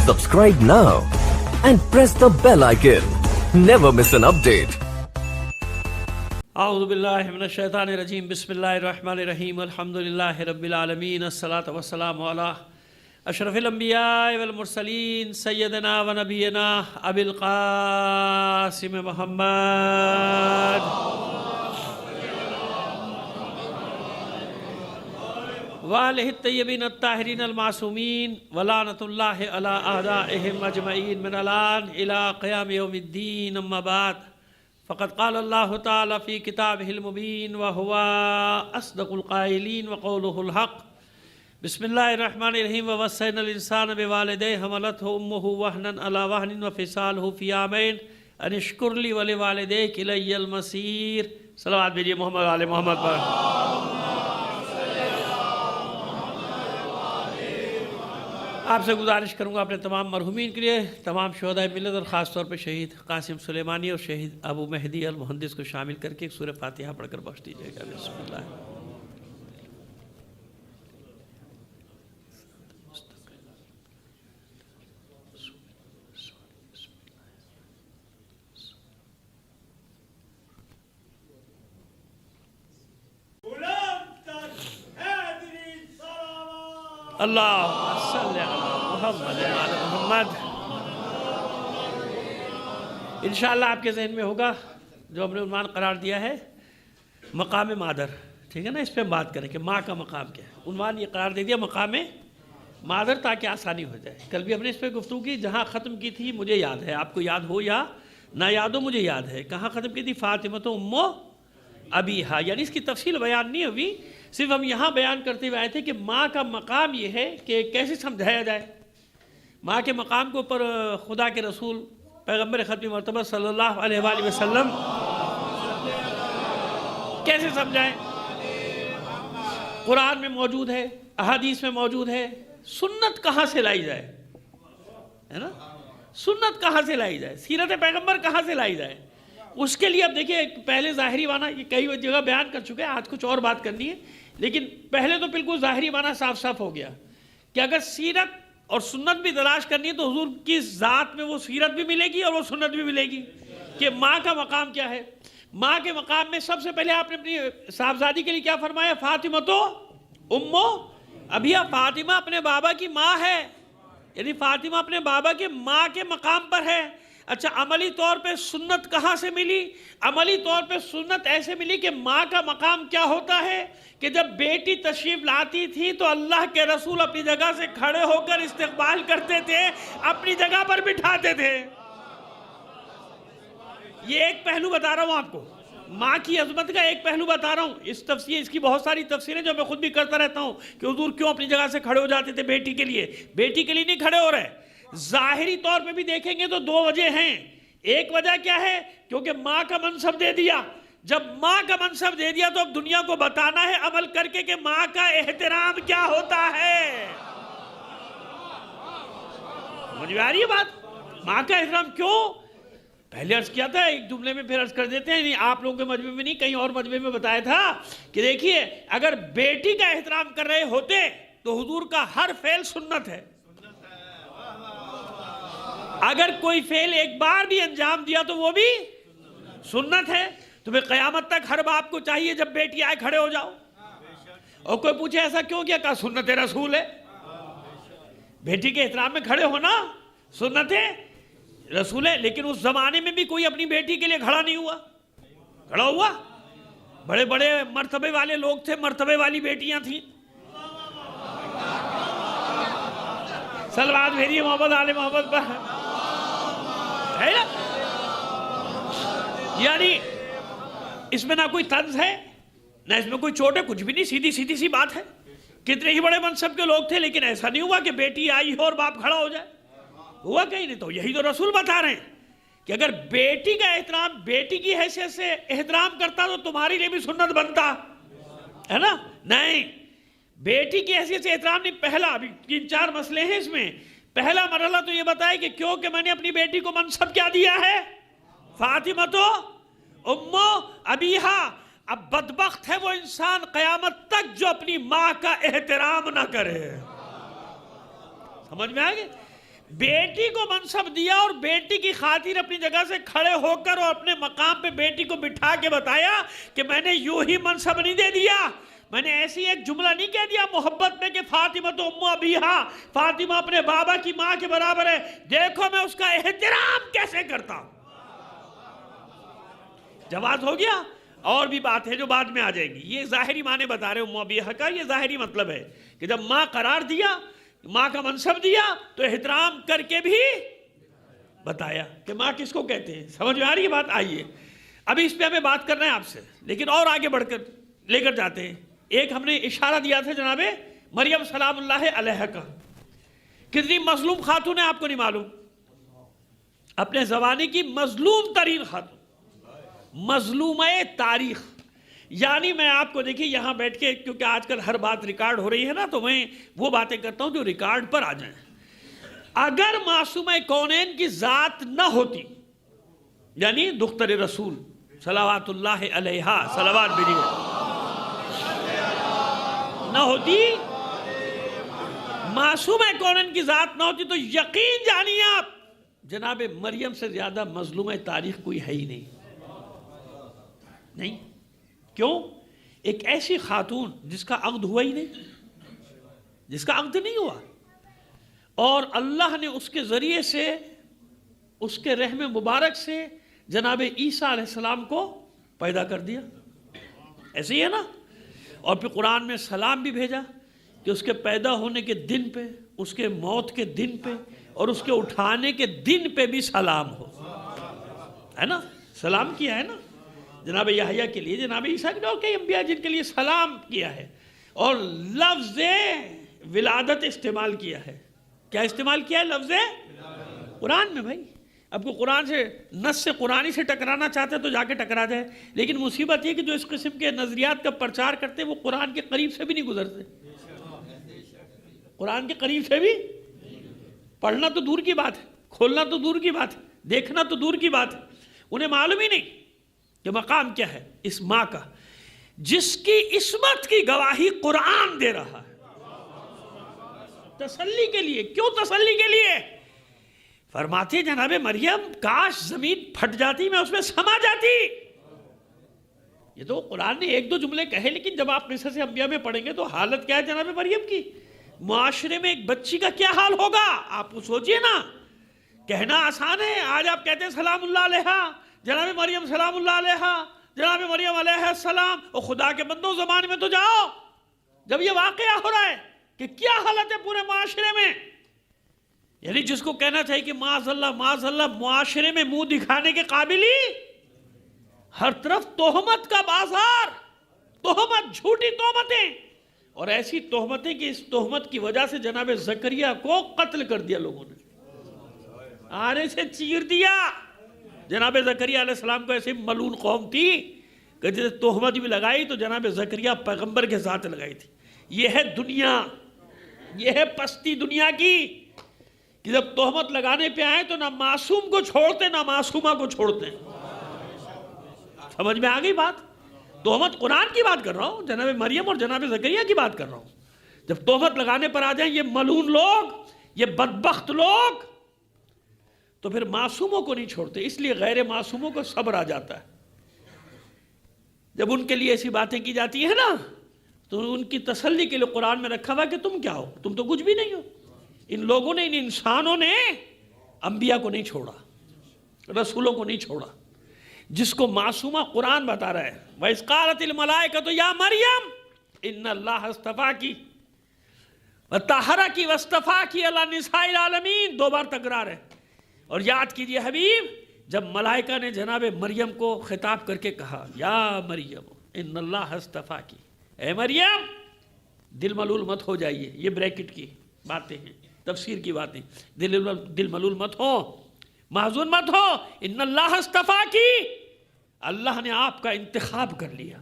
Subscribe now and press the bell icon. Never miss an update. اعوذ باللہ من الشیطان الرجیم بسم اللہ الرحمن الرحیم الحمدللہ رب العالمین الصلاۃ والسلام علی اشرف الانبیاء والمرسلین سیدنا و نبینا ابی القاسم محمد وآلہ الطیبین الطاہرین المعصومین ولعنۃ اللہ علی اعدائہم اجمعین من الان الی قیام یوم الدین اما بعد فقد قال اللہ تعالی فی کتابہ المبین وہو اصدق القائلین وقولہ الحق بسم اللہ الرحمن الرحیم ووصینا الانسان بوالدیہ حملتہ امہ وہنا علی وہن وفصالہ فی عامین ان اشکر لی ولوالدیک الی المصیر. صلوات بھیجئے محمد و آل محمد پر. آپ سے گزارش کروں گا اپنے تمام مرحومین کے لیے، تمام شہداء ملت اور خاص طور پہ شہید قاسم سلیمانی اور شہید ابو مہدی المہندس کو شامل کر کے ایک سورہ فاتحہ پڑھ کر بخش دیجیے گا. بسم اللہ. اللہ صلی علی محمد وعلی محمد. انشاءاللہ آپ کے ذہن میں ہوگا جو ہم نے عنوان قرار دیا ہے مقام مادر، ٹھیک ہے نا، اس پہ ہم بات کریں کہ ماں کا مقام کیا ہے. عنوان یہ قرار دے دیا مقام مادر تاکہ آسانی ہو جائے. کل بھی ہم نے اس پہ گفتگو کی، جہاں ختم کی تھی مجھے یاد ہے، آپ کو یاد ہو یا نہ یاد ہو مجھے یاد ہے. کہاں ختم کی تھی؟ فاطمہ امو ابیہا. یعنی اس کی تفصیل بیان نہیں ہوئی، صرف ہم یہاں بیان کرتے ہوئے آئے تھے کہ ماں کا مقام یہ ہے کہ کیسے سمجھایا جائے. ماں کے مقام کے اوپر خدا کے رسول پیغمبر ختم مرتبہ صلی اللہ علیہ وآلہ وسلم کیسے سمجھائیں. قرآن میں موجود ہے، احادیث میں موجود ہے. سنت کہاں سے لائی جائے، ہے نا؟ سنت کہاں سے لائی جائے، سیرت پیغمبر کہاں سے لائی جائے. اس کے لیے اب دیکھیں، پہلے ظاہری معنی یہ کئی جگہ بیان کر چکے ہیں، آج کچھ اور بات کرنی ہے. لیکن پہلے تو بالکل ظاہری معنی صاف صاف ہو گیا کہ اگر سیرت اور سنت بھی تلاش کرنی ہے تو حضور کی ذات میں وہ سیرت بھی ملے گی اور وہ سنت بھی ملے گی کہ ماں کا مقام کیا ہے. ماں کے مقام میں سب سے پہلے آپ نے اپنی صاحبزادی کے لیے کیا فرمایا؟ فاطمہ تو امو ابیہا. فاطمہ اپنے بابا کی ماں ہے، یعنی فاطمہ اپنے بابا کے ماں کے مقام پر ہے. اچھا، عملی طور پہ سنت کہاں سے ملی؟ عملی طور پہ سنت ایسے ملی کہ ماں کا مقام کیا ہوتا ہے کہ جب بیٹی تشریف لاتی تھی تو اللہ کے رسول اپنی جگہ سے کھڑے ہو کر استقبال کرتے تھے، اپنی جگہ پر بٹھاتے تھے. یہ ایک پہلو بتا رہا ہوں آپ کو، ماں کی عظمت کا ایک پہلو بتا رہا ہوں. اس کی بہت ساری تفسیریں جو میں خود بھی کرتا رہتا ہوں کہ حضور کیوں اپنی جگہ سے کھڑے ہو جاتے تھے بیٹی کے لیے. بیٹی کے لیے نہیں کھڑے ہو رہے، ظاہری طور پہ بھی دیکھیں گے تو دو وجہ ہیں. ایک وجہ کیا ہے؟ کیونکہ ماں کا منصب دے دیا. جب ماں کا منصب دے دیا تو اب دنیا کو بتانا ہے عمل کر کے کہ ماں کا احترام کیا ہوتا ہے. سمجھ میں آ رہی ہے بات؟ ماں کا احترام کیوں؟ پہلے عرض کیا تھا، ایک جملے میں پھر عرض کر دیتے ہیں. آپ لوگوں کے مجمع میں نہیں، کہیں اور مجمع میں بتایا تھا کہ دیکھیے اگر بیٹی کا احترام کر رہے ہوتے تو حضور کا ہر فعل سنت ہے. اگر کوئی فعل ایک بار بھی انجام دیا تو وہ بھی سنت ہے. تو پھر قیامت تک ہر باپ کو چاہیے جب بیٹی آئے کھڑے ہو جاؤ. اور کوئی پوچھے ایسا کیوں کیا؟ کہا سنت رسول ہے. بیٹی کے احترام میں کھڑے ہونا سنت رسول ہے. لیکن اس زمانے میں بھی کوئی اپنی بیٹی کے لیے کھڑا نہیں ہوا. کھڑا ہوا بڑے بڑے مرتبے والے لوگ تھے، مرتبے والی بیٹیاں تھیں. صلوات بھیجئے محمد آل محمد پر. ہے نا؟ یعنی اس میں نہ کوئی طنز ہے نہ اس میں کوئی چوٹ ہے، کچھ بھی نہیں، سیدھی سیدھی سی بات ہے. کتنے ہی بڑے منصب کے لوگ تھے لیکن ایسا نہیں ہوا کہ بیٹی آئی ہو اور باپ کھڑا ہو جائے. ہوا کہیں نہیں. تو یہی تو رسول بتا رہے ہیں کہ اگر بیٹی کا احترام بیٹی کی حیثیت سے احترام کرتا تو تمہارے لیے بھی سنت بنتا ہے نا. نہیں، بیٹی کی حیثیت سے احترام نہیں. پہلا ابھی 3-4 مسئلے ہیں اس میں. پہلا مرحلہ تو یہ بتایا کہ کیوں کہ میں نے اپنی بیٹی کو منصب کیا دیا ہے؟ فاطمہ تو امو ابیہا. اب بدبخت ہے وہ انسان قیامت تک جو اپنی ماں کا احترام نہ کرے. سمجھ میں آگے؟ بیٹی کو منصب دیا اور بیٹی کی خاطر اپنی جگہ سے کھڑے ہو کر اور اپنے مقام پہ بیٹی کو بٹھا کے بتایا کہ میں نے یوں ہی منصب نہیں دے دیا، میں نے ایسی ایک جملہ نہیں کہہ دیا محبت میں کہ فاطمہ تو ام ابیہا، فاطمہ اپنے بابا کی ماں کے برابر ہے، دیکھو میں اس کا احترام کیسے کرتا ہوں۔ جواز ہو گیا۔ اور بھی بات ہے جو بعد میں آ جائے گی، یہ ظاہری معنی بتا رہے ام ابیہا کا، یہ ظاہری مطلب ہے کہ جب ماں قرار دیا، ماں کا منصب دیا تو احترام کر کے بھی بتایا کہ ماں کس کو کہتے ہیں۔ سمجھ میں آ رہی ہے بات؟ آئیے ابھی اس پہ ہمیں بات کرنا ہے آپ سے، لیکن اور آگے بڑھ کر لے کر جاتے ہیں۔ ایک ہم نے اشارہ دیا تھا جناب مریم سلام اللہ علیہ کا، کتنی مظلوم خاتون ہے آپ کو نہیں معلوم، اپنے زمانے کی مظلوم ترین خاتون، مظلومہ تاریخ۔ یعنی میں آپ کو دیکھیے یہاں بیٹھ کے، کیونکہ آج کل ہر بات ریکارڈ ہو رہی ہے نا، تو میں وہ باتیں کرتا ہوں جو ریکارڈ پر آ جائیں۔ اگر معصومہ کونین کی ذات نہ ہوتی، یعنی دختر رسول صلوات اللہ علیہا، صلوات بھی نہ ہوتی، معصومہ کونین کی ذات نہ ہوتی، تو یقین جانیے آپ جناب مریم سے زیادہ مظلومہ تاریخ کوئی ہے ہی نہیں۔ کیوں؟ ایک ایسی خاتون جس کا عقد ہوا ہی نہیں، جس کا عقد نہیں ہوا، اور اللہ نے اس کے ذریعے سے، اس کے رحم مبارک سے جناب عیسیٰ علیہ السلام کو پیدا کر دیا، ایسے ہی ہے نا؟ اور پھر قرآن میں سلام بھی بھیجا کہ اس کے پیدا ہونے کے دن پہ، اس کے موت کے دن پہ اور اس کے اٹھانے کے دن پہ بھی سلام ہو، ہے نا؟ سلام کیا ہے نا جناب یحییٰ کے لیے، جناب عیسیٰ کے اور کئی انبیاء جن کے لیے سلام کیا ہے، اور لفظ ولادت استعمال کیا ہے۔ کیا استعمال کیا ہے؟ لفظ قرآن میں۔ بھائی اب کو قرآن سے، نص سے قرآنی سے ٹکرانا چاہتے ہیں تو جا کے ٹکرا جائے، لیکن مصیبت یہ کہ جو اس قسم کے نظریات کا پرچار کرتے ہیں وہ قرآن کے قریب سے بھی نہیں گزرتے، قرآن کے قریب سے بھی، پڑھنا تو دور کی بات ہے، کھولنا تو دور کی بات ہے، دیکھنا تو دور کی بات ہے، انہیں معلوم ہی نہیں کہ مقام کیا ہے اس ماں کا جس کی عصمت کی گواہی قرآن دے رہا ہے، تسلی کے لیے۔ کیوں تسلی کے لیے؟ فرماتے جناب مریم کاش زمین پھٹ جاتی، میں اس میں سما جاتی۔ یہ تو قرآن نے ایک دو جملے کہے، لیکن جب آپ قصص انبیاء میں پڑھیں گے تو حالت کیا ہے جناب مریم کی، معاشرے میں ایک بچی کا کیا حال ہوگا آپ کو سوچئے نا۔ کہنا آسان ہے، آج آپ کہتے ہیں سلام اللہ علیہ، جناب مریم سلام اللہ علیہ، جناب مریم علیہ السلام، اور خدا کے بندوں زبان میں تو جاؤ جب یہ واقعہ ہو رہا ہے کہ کیا حالت ہے پورے معاشرے میں۔ یعنی جس کو کہنا چاہیے کہ معاذ اللہ معاشرے میں منہ دکھانے کے قابل ہی، ہر طرف تہمت کا بازار، تہمت، جھوٹی تہمتیں، اور ایسی تہمتیں کہ اس تہمت کی وجہ سے جناب زکریہ کو قتل کر دیا لوگوں نے، آنے سے چیر دیا۔ جناب زکریہ علیہ السلام کو ایسی ملعون قوم تھی کہ جسے تہمت بھی لگائی تو جناب زکریہ پیغمبر کے ساتھ لگائی تھی۔ یہ ہے دنیا، یہ ہے پستی دنیا کی، کہ جب تہمت لگانے پہ آئے تو نہ معصوم کو چھوڑتے نہ معصومہ کو چھوڑتے۔ سمجھ میں آ گئی بات؟ تہمت قرآن کی بات کر رہا ہوں، جناب مریم اور جناب زکریہ کی بات کر رہا ہوں۔ جب تہمت لگانے پر آ جائیں یہ ملعون لوگ، یہ بدبخت لوگ، تو پھر معصوموں کو نہیں چھوڑتے، اس لیے غیر معصوموں کو صبر آ جاتا ہے۔ جب ان کے لیے ایسی باتیں کی جاتی ہیں نا تو ان کی تسلی کے لیے قرآن میں رکھا ہوا کہ تم کیا ہو، تم تو کچھ بھی نہیں ہو۔ ان لوگوں نے، ان انسانوں نے انبیاء کو نہیں چھوڑا، رسولوں کو نہیں چھوڑا، جس کو معصومہ قرآن بتا رہا ہے۔ وَإِذْ قَالَتِ الْمَلَائِكَةُ يَا مَرْيَمْ إِنَّ اللَّهَ اصْطَفَاكِ وَطَهَّرَكِ وَاصْطَفَاكِ عَلَى نِسَاءِ الْعَالَمِينَ، دو بار تکرار ہے۔ اور یاد کیجئے حبیب، جب ملائکہ نے جناب مریم کو خطاب کر کے کہا یا مریم ان اللہ اصطفاکی، اے مریم، دل ملول مت ہو جائیے، یہ بریکٹ کی باتیں ہیں، تفسیر کی باتیں، دل ملول مت ہو، محزون مت ہو، ان اللہ اصطفاکی، اللہ نے آپ کا انتخاب کر لیا،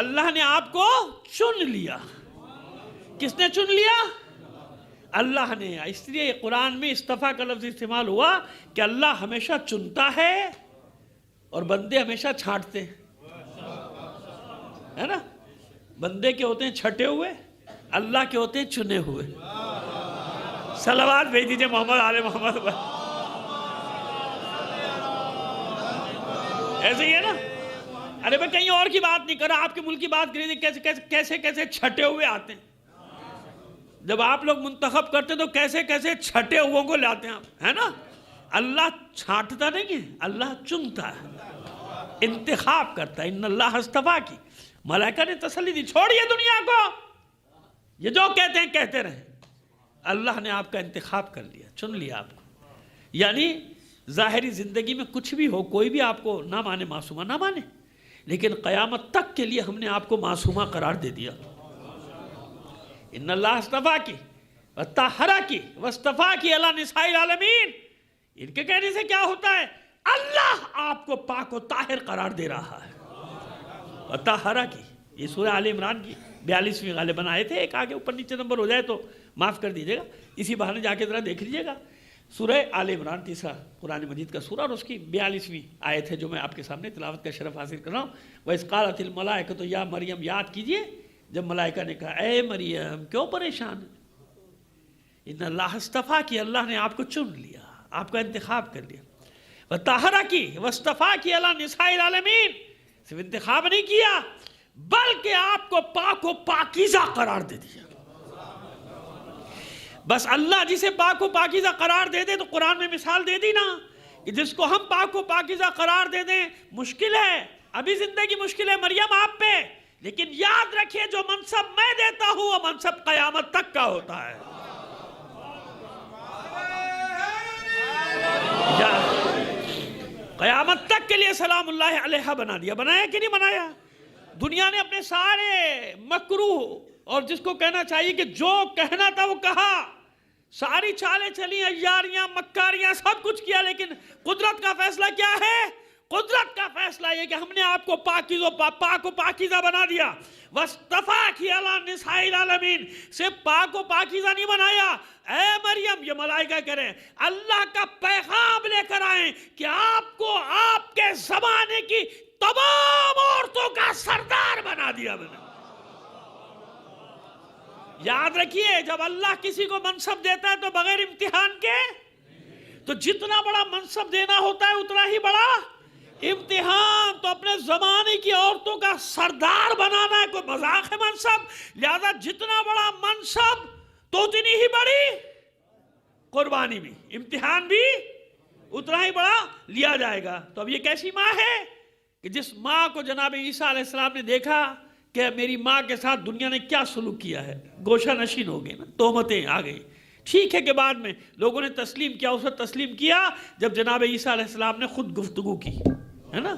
اللہ نے آپ کو چن لیا۔ کس نے چن لیا؟ اللہ نے۔ اس لیے قرآن میں اصطفیٰ کا لفظ استعمال ہوا کہ اللہ ہمیشہ چنتا ہے اور بندے ہمیشہ چھانٹتے ہیں، ہے نا؟ بندے کے ہوتے ہیں چھٹے ہوئے، اللہ کے ہوتے ہیں چنے ہوئے۔ صلوات بھیج دیجئے محمد آل محمد پر. ایسے ہی ہے نا. ارے میں کہیں اور کی بات نہیں کر رہا, آپ کے ملک کی بات کر رہی تھی. کیسے چھٹے ہوئے آتے ہیں. جب آپ لوگ منتخب کرتے تو کیسے چھٹے ہوئوں کو لاتے ہیں آپ, ہے نا. اللہ چھانٹتا نہیں ہے, اللہ چنتا ہے, انتخاب کرتا ہے. ان اللہ اصطفیٰ کی. ملائکہ نے تسلی دی, چھوڑیے دنیا کو, یہ جو کہتے ہیں کہتے رہیں. اللہ نے آپ کا انتخاب کر لیا, چن لیا آپ کو. یعنی ظاہری زندگی میں کچھ بھی ہو, کوئی بھی آپ کو نہ مانے معصومہ نہ مانے, لیکن قیامت تک کے لیے ہم نے آپ کو معصومہ قرار دے دیا. ان اللہ اصطفیٰ کی وطہرہ کی واصطفیٰ کی علی نساء العالمین. ان کے کہنے سے کیا ہوتا ہے؟ اللہ آپ کو پاک و طاہر قرار دے رہا ہے. وطہرہ کی, یہ سورہ آل عمران کی 42ویں غالباً آئے تھے. ایک آگے اوپر نیچے نمبر ہو جائے تو معاف کر دیجیے گا, اسی بہانے جا کے ذرا دیکھ لیجیے گا. سورہ آل عمران تیسرا قرآن مجید کا سورہ, اور اس کی 42ویں آیت ہے جو میں آپ کے سامنے تلاوت کا شرف حاصل کر رہا ہوں. وَإِذْ قَالَتِ الْمَلَائِكَةُ يَا مریم, یاد کیجئے جب ملائکہ نے کہا اے مریم کیوں پریشان ہے, ان اللہ اصطفیٰ کی, اللہ نے آپ کو چن لیا, آپ کا انتخاب کر لیا. وطہرہ کی واصطفیٰ کی علی نساء العالمین, صرف انتخاب نہیں کیا بلکہ آپ کو پاک و پاکیزہ قرار دے دیا. بس اللہ جسے پاک و پاکیزہ قرار دے دے تو قرآن میں مثال دے دی نا, کہ جس کو ہم پاک و پاکیزہ قرار دے دیں. مشکل ہے, ابھی زندگی مشکل ہے مریم آپ پہ, لیکن یاد رکھیے جو منصب میں دیتا ہوں وہ منصب قیامت تک کا ہوتا ہے. قیامت تک کے لیے سلام اللہ علیہ بنا دیا. بنایا کہ نہیں بنایا؟ دنیا نے اپنے سارے مکروہ, اور جس کو کہنا چاہیے کہ جو کہنا تھا وہ کہا, ساری چالیں چلی, عیاریاں مکاریاں سب کچھ کیا, لیکن قدرت کا فیصلہ کیا ہے؟ قدرت کا فیصلہ یہ کہ ہم نے آپ کو پاک و پاکیزہ بنا دیا. واصطفیٰ کی علی نساء العالمین, صرف پاک و پاکیزہ نہیں بنایا. اے مریم, یہ ملائکہ کہہ رہے ہیں اللہ کا پیغام لے کر آئیں کہ آپ کو آپ کے زمانے کی تمام عورتوں کا سردار بنا دیا میں نے. یاد رکھیے جب اللہ کسی کو منصب دیتا ہے تو بغیر امتحان کے, تو جتنا بڑا منصب دینا ہوتا ہے اتنا ہی بڑا امتحان. تو اپنے زمانے کی عورتوں کا سردار بنانا ہے کوئی مذاق ہے منصب, لہذا جتنا بڑا منصب تو اتنی ہی بڑی قربانی بھی, امتحان بھی اتنا ہی بڑا لیا جائے گا. تو اب یہ کیسی ماں ہے کہ جس ماں کو جناب عیسیٰ علیہ السلام نے دیکھا کہ میری ماں کے ساتھ دنیا نے کیا سلوک کیا ہے, گوشہ نشین ہو گئے نا, تہمتیں آ گئی. ٹھیک ہے کہ بعد میں لوگوں نے تسلیم کیا, اسے تسلیم کیا جب جناب عیسیٰ علیہ السلام نے خود گفتگو کی, ہے نا.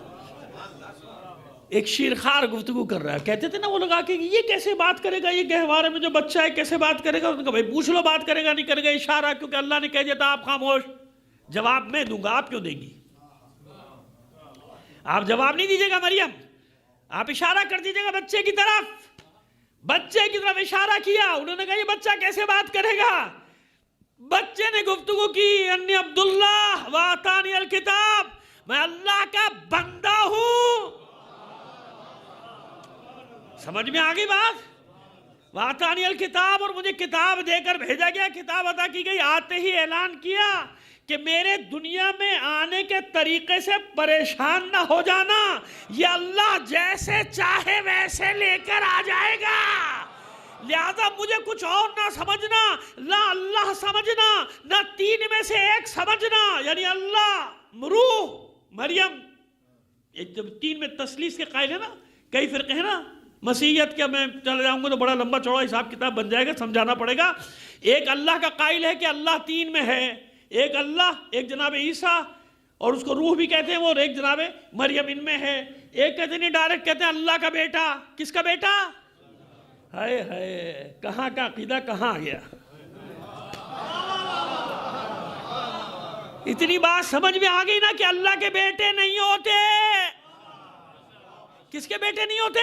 ایک شیرخوار گفتگو کر رہا ہے, کہتے تھے نا وہ لوگ آ کے یہ کیسے بات کرے گا, یہ گہوارے میں جو بچہ ہے کیسے بات کرے گا. انہوں نے کہا بھائی پوچھ لو بات کرے گا نہیں کرے گا, اشارہ, کیونکہ اللہ نے کہہ دیا تھا آپ خاموش, جواب میں دوں گا, آپ کیوں دیں گی. آپ جواب نہیں دیجیے گا مریم, آپ اشارہ کر دیجیے گا بچے کی طرف. بچے کی طرف اشارہ کیا, انہوں نے کہا یہ بچہ کیسے بات کرے گا. بچے نے گفتگو کی, انی عبداللہ وآتانی الکتاب, میں اللہ کا بندہ ہوں. سمجھ میں آ گئی بات؟ وآتانی الکتاب, اور مجھے کتاب دے کر بھیجا گیا, کتاب عطا کی گئی. آتے ہی اعلان کیا کہ میرے دنیا میں آنے کے طریقے سے پریشان نہ ہو جانا, یہ اللہ جیسے چاہے ویسے لے کر آ جائے گا. لہذا مجھے کچھ اور نہ سمجھنا, نہ اللہ سمجھنا, نہ تین میں سے ایک سمجھنا, یعنی اللہ, روح, مریم. جب تین میں تثلیث کے قائل ہے نا, کئی فرقے ہیں نا, مسیحیت کے میں چل جاؤں گا تو بڑا لمبا چوڑا حساب کتاب بن جائے گا, سمجھانا پڑے گا. ایک اللہ کا قائل ہے کہ اللہ تین میں ہے, ایک اللہ, ایک جناب عیسیٰ اور اس کو روح بھی کہتے ہیں وہ, اور ایک جناب مریم ان میں ہے. ایک کہتے نہیں, ڈائریکٹ کہتے ہیں اللہ کا بیٹا. کس کا بیٹا؟ ہائے ہائے, کہاں کا عقیدہ کہاں آ گیا. اتنی بات سمجھ میں آ گئی نا کہ اللہ کے بیٹے نہیں ہوتے. کس کے بیٹے نہیں ہوتے؟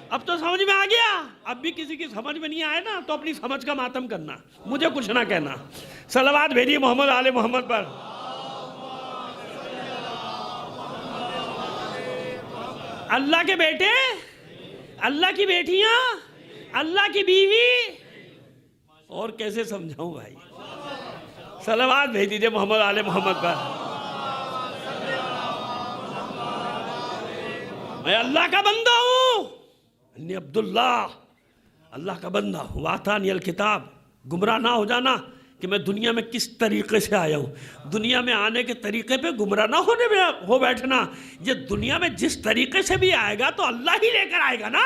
اب تو سمجھ میں آ گیا. اب بھی کسی کی سمجھ میں نہیں آئے نا تو اپنی سمجھ کا ماتم کرنا, مجھے کچھ نہ کہنا. صلوات بھیجیے محمد آل محمد پر. اللہ کے بیٹے, اللہ کی بیٹیاں, اللہ کی بیوی, اور کیسے سمجھاؤں بھائی؟ صلوات بھیج دیجئے محمد آل محمد پر. میں اللہ کا بندہ ہوں، انی عبداللہ، اللہ کا بندہ ہوں. واتانی الکتاب، گمراہ نہ ہو جانا کہ میں دنیا میں کس طریقے سے آیا ہوں. دنیا میں آنے کے طریقے پہ گمراہ نہ ہونے میں ہو بیٹھنا. یہ دنیا میں جس طریقے سے بھی آئے گا تو اللہ ہی لے کر آئے گا نا.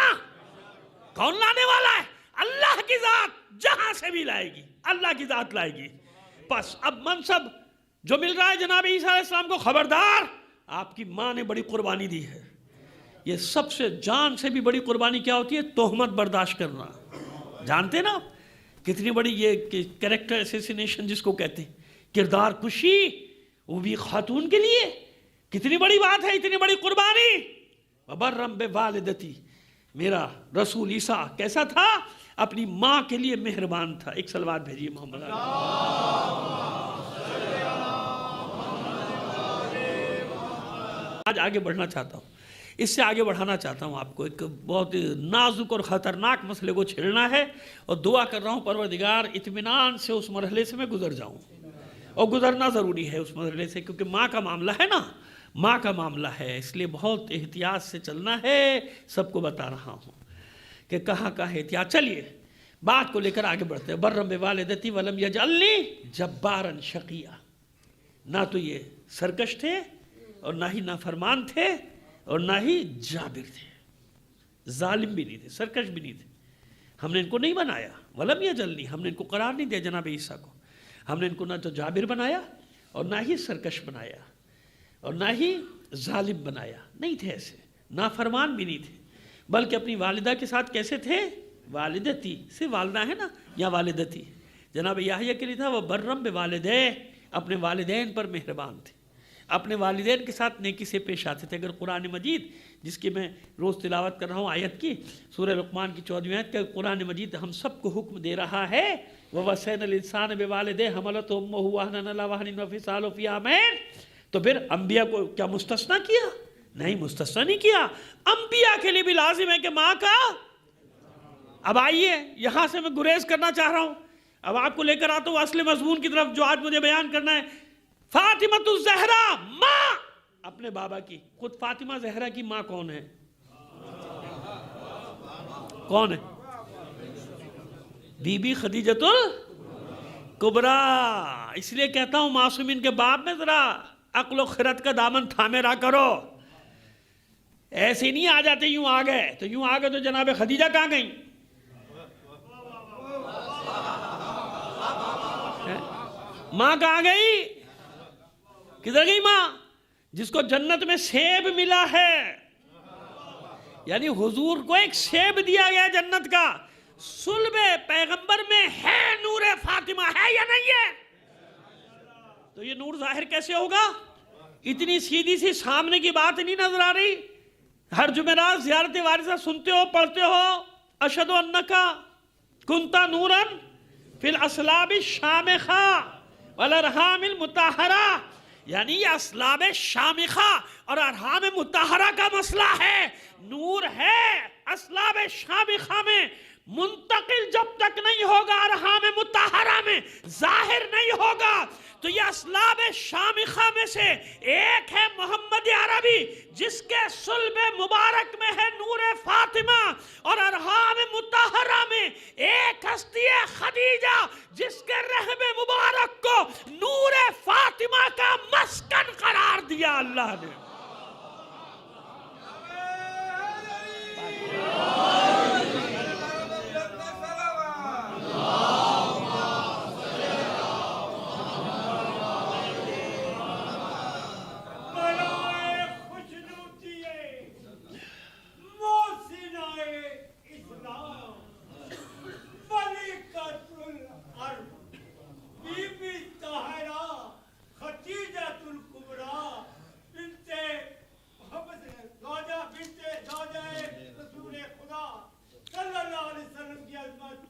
کون لانے والا ہے؟ اللہ کی ذات جہاں سے بھی لائے گی، اللہ کی ذات لائے گی. بس اب منصب جو مل رہا ہے جناب عیسیٰ علیہ السلام کو، خبردار، آپ کی ماں نے بڑی قربانی دی ہے. یہ سب سے جان سے بھی بڑی قربانی کیا ہوتی ہے؟ تہمت برداشت کرنا. جانتے نا آپ کتنی بڑی یہ کریکٹر اسیسینیشن جس کو کہتے ہیں، کردار کشی، وہ بھی خاتون کے لیے کتنی بڑی بات ہے، اتنی بڑی قربانی. وبرم بوالدتی، میرا رسول عیسیٰ کیسا تھا؟ اپنی ماں کے لیے مہربان تھا. ایک صلوات بھیجیے محمد علیہ. آج آگے بڑھنا چاہتا ہوں، اس سے آگے بڑھانا چاہتا ہوں آپ کو. ایک بہت نازک اور خطرناک مسئلے کو چھیڑنا ہے، اور دعا کر رہا ہوں پروردگار اطمینان سے اس مرحلے سے میں گزر جاؤں. اور گزرنا ضروری ہے اس مرحلے سے، کیونکہ ماں کا معاملہ ہے نا، ماں کا معاملہ ہے. اس لیے بہت احتیاط سے چلنا ہے. سب کو بتا رہا ہوں کہ کہاں احتیاط. چلیے بات کو لے کر آگے بڑھتے ہیں. برم بوالدتی ولم یجعلنی جبارا شقیا. نہ تو یہ سرکش تھے، اور نہ ہی نافرمان تھے، اور نہ ہی جابر تھے. ظالم بھی نہیں تھے، سرکش بھی نہیں تھے. ہم نے ان کو نہیں بنایا. ولم یجعلنی، ہم نے ان کو قرار نہیں دیا جناب عیسیٰ کو. ہم نے ان کو نہ تو جابر بنایا، اور نہ ہی سرکش بنایا، اور نہ ہی ظالم بنایا. نہیں تھے ایسے. نافرمان بھی نہیں تھے، بلکہ اپنی والدہ کے ساتھ کیسے تھے؟ والدتی سے والدہ ہے نا، یا والدتی. جناب یحییٰ کے لیے تھا وہ برم بوالدہ، اپنے والدین پر مہربان تھے، اپنے والدین کے ساتھ نیکی سے پیش آتے تھے. اگر قرآن مجید جس کی میں روز تلاوت کر رہا ہوں آیت کی، سورہ لقمان کی 14ویں آیت، کہ قرآن مجید ہم سب کو حکم دے رہا ہے وَوَصَّيْنَا الْإِنسَانَ بِوَالِدَيْهِ حَمَلَتْهُ أُمُّهُ وَهْنًا عَلَىٰ وَهْنٍ وَفِصَالُهُ فِي عَامَيْنِ. تو پھر انبیاء کو کیا مستثنیٰ کیا؟ نہیں، مستثنیٰ نہیں کیا. انبیاء کے لیے بھی لازم ہے کہ ماں کا. اب آئیے یہاں سے میں گریز کرنا چاہ رہا ہوں. اب آپ کو لے کر آتا ہوں اصل مضمون کی طرف جو آج مجھے بیان کرنا ہے. فاطمہ الزہرا، ماں اپنے بابا کی. خود فاطمہ زہرا کی ماں کون ہے؟ کون ہے؟ Be be خدیجۃ الکبریٰ. اس لیے کہتا ہوں معصومین کے باب میں ذرا عقل و خرد کا دامن تھامے رہا کرو. ایسے نہیں آ جاتے یوں آ گئے تو یوں آ گئے تو جناب خدیجہ کہاں گئیں؟ ماں کہاں گئی؟ کدھر گئی ماں؟ جس کو جنت میں سیب ملا ہے. یعنی حضور کو ایک سیب دیا گیا جنت کا. صلب پیغمبر میں ہے نور فاطمہ، ہے یا نہیں ہے؟ تو یہ نور ظاہر کیسے ہوگا؟ اتنی سیدھی سی سامنے کی بات نہیں نظر آ رہی؟ ہر جمعرات زیارت وارثہ سنتے ہو، پڑھتے ہو، اشہد انکا کنتا نورا فی الاصلاب الشامخہ والارحام المطہرہ. یعنی یہ اصلاب شامخہ اور ارحام مطہرہ کا مسئلہ ہے. نور ہے اصلاب شامخہ میں، منتقل جب تک نہیں ہوگا ارحام مطہرہ میں، ظاہر نہیں ہوگا. تو یہ اصلاب شامخہ میں سے ایک ہے محمد عربی، جس کے صلب مبارک میں ہے نور فاطمہ، اور ارحام مطہرہ میں ایک ہستی ہے خدیجہ، جس کے رحم مبارک کو نور فاطمہ کا مسکن قرار دیا اللہ نے.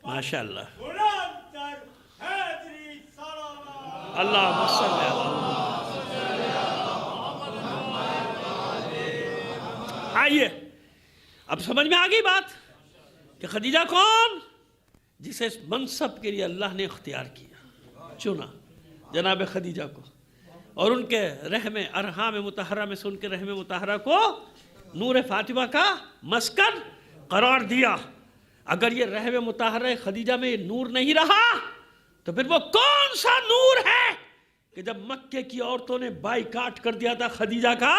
ماشاء اللہ. اللہم صلی آئیے اب سمجھ میں آ گئی بات کہ خدیجہ کون؟ جسے اس منصب کے لیے اللہ نے اختیار کیا، چنا جناب خدیجہ کو، اور ان کے رحم ارحام مطہرہ میں سے ان کے رحم مطہرہ کو نور فاطمہ کا مسکن قرار دیا۔ اگر یہ رحم مطہرہ خدیجہ میں یہ نور نہیں رہا تو پھر وہ کون سا نور ہے کہ جب مکے کی عورتوں نے بائیکاٹ کر دیا تھا خدیجہ کا،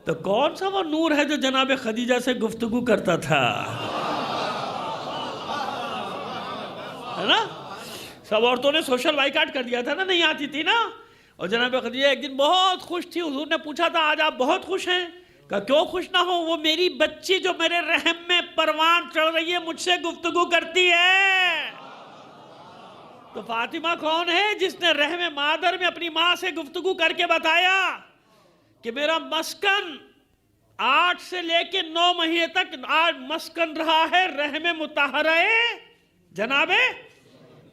تو کون سا وہ نور ہے جو جناب خدیجہ سے گفتگو کرتا تھا؟ ہے نا؟ سب عورتوں نے سوشل بائیکاٹ کر دیا تھا نا، نہیں آتی تھی نا۔ اور جناب خدیجہ ایک دن بہت خوش تھی، حضور نے پوچھا تھا آج آپ بہت خوش ہیں؟ کہا کیوں خوش نہ ہو، وہ میری بچی جو میرے رحم میں پروان چڑھ رہی ہے مجھ سے گفتگو کرتی ہے۔ تو فاطمہ کون ہے؟ جس نے رحم مادر میں اپنی ماں سے گفتگو کر کے بتایا کہ میرا مسکن 8 سے لے کے 9 مہینے تک آج مسکن رہا ہے رحم مطہرہ جناب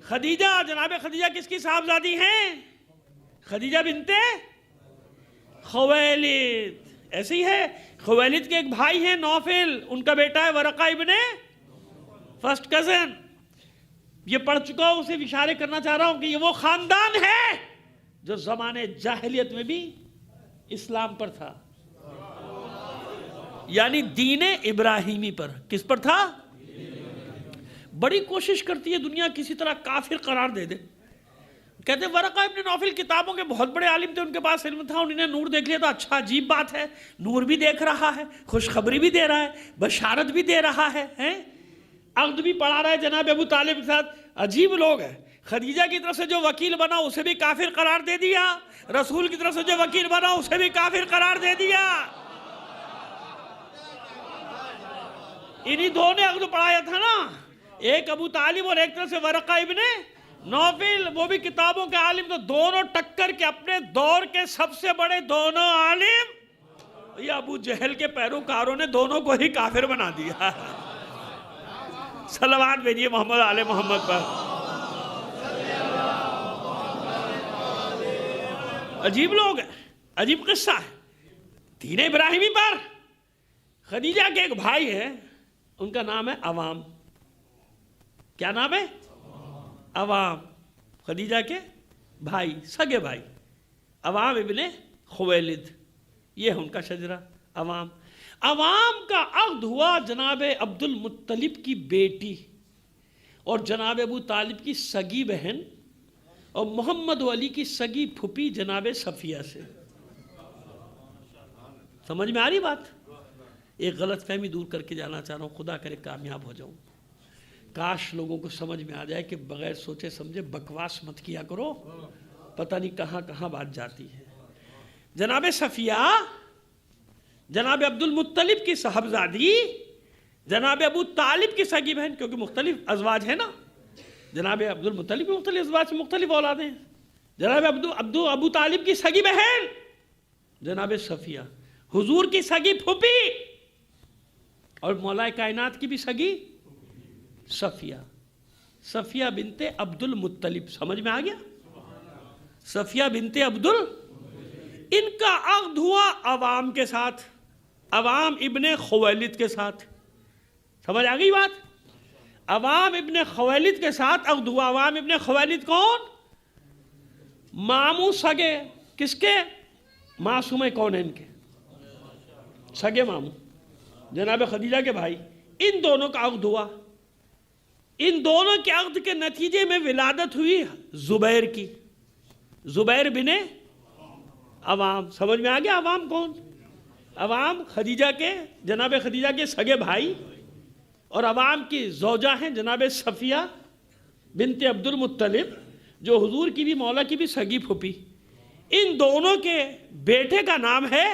خدیجہ۔ جناب خدیجہ کس کی صاحبزادی ہیں؟ خدیجہ بنت خویلد، ایسی ہے۔ خویلد کے ایک بھائی ہیں نوفل، ان کا بیٹا ہے ورقہ ابن فرسٹ کزن۔ یہ پڑھ چکا ہوں، اسے اشارے کرنا چاہ رہا ہوں کہ یہ وہ خاندان ہے جو زمانے جاہلیت میں بھی اسلام پر تھا، یعنی دین ابراہیمی پر۔ کس پر تھا؟ بڑی کوشش کرتی ہے دنیا کسی طرح کافر قرار دے دے۔ کہتے ہیں ورقہ ابن نوفل کتابوں کے بہت بڑے عالم تھے، ان کے پاس علم تھا، انہوں نے نور دیکھ لیا، تو اچھا عجیب بات ہے، نور بھی دیکھ رہا ہے، خوشخبری بھی دے رہا ہے، بشارت بھی دے رہا ہے، عقد بھی پڑھا رہا ہے جناب ابو طالب کے ساتھ۔ عجیب لوگ ہیں۔ خدیجہ کی طرف سے جو وکیل بنا اسے بھی کافر قرار دے دیا، رسول کی طرف سے جو وکیل بنا اسے بھی کافر قرار دے دیا۔ انہی دو نے عقد پڑھایا تھا نا، ایک ابو طالب اور ایک طرف سے ورقہ ابن نوفل، وہ بھی کتابوں کے عالم، تو دونوں ٹکر کے اپنے دور کے سب سے بڑے دونوں عالم، یہ ابو جہل کے پیروکاروں نے دونوں کو ہی کافر بنا دیا۔ صلوات بھیجیے محمد آل محمد پر۔ عجیب لوگ ہیں، عجیب قصہ ہے۔ دین ابراہیمی پر خدیجہ کے ایک بھائی ہیں، ان کا نام ہے عوام۔ کیا نام ہے؟ عوام، خدیجہ کے بھائی، سگے بھائی، عوام ابن خویلد، یہ ہے ان کا شجرہ عوام۔ عوام کا عقد ہوا جناب عبد المطلب کی بیٹی اور جناب ابو طالب کی سگی بہن اور محمد علی کی سگی پھپھی جناب صفیہ سے۔ سمجھ میں آ رہی بات؟ ایک غلط فہمی دور کر کے جانا چاہ رہا ہوں، خدا کرے کامیاب ہو جاؤں۔ کاش لوگوں کو سمجھ میں آ جائے کہ بغیر سوچے سمجھے بکواس مت کیا کرو، پتہ نہیں کہاں کہاں بات جاتی ہے۔ جناب صفیہ جناب عبد المطلب کی صاحبزادی، جناب ابو طالب کی سگی بہن، کیونکہ مختلف ازواج ہیں نا، جناب عبد المطلب کی مختلف ازواج سے مختلف اولادیں ہیں۔ جناب ابو طالب کی سگی بہن جناب صفیہ، حضور کی سگی پھوپھی اور مولا کائنات کی بھی سگی صفیہ، صفیہ بنت عبد المطلب۔ سمجھ میں آ گیا؟ صفیہ بنت ان کا عقد ہوا عوام کے ساتھ، عوام ابن خویلد کے ساتھ۔ سمجھ آ گئی بات؟ عوام ابن خویلد کے ساتھ عقد ہوا۔ عوام ابن خویلد کون؟ ماموں سگے کس کے؟ معصوم کونین کے سگے ماموں، جناب خدیجہ کے بھائی۔ ان دونوں کا عقد ہوا۔ ان دونوں کے عقد کے نتیجے میں ولادت ہوئی زبیر کی، زبیر بن عوام۔ سمجھ میں آ گیا عوام کون؟ عوام خدیجہ کے، جناب خدیجہ کے سگے بھائی، اور عوام کی زوجہ ہیں جناب صفیہ بنت عبد المطلب، جو حضور کی بھی مولا کی بھی سگی پھوپھی۔ ان دونوں کے بیٹے کا نام ہے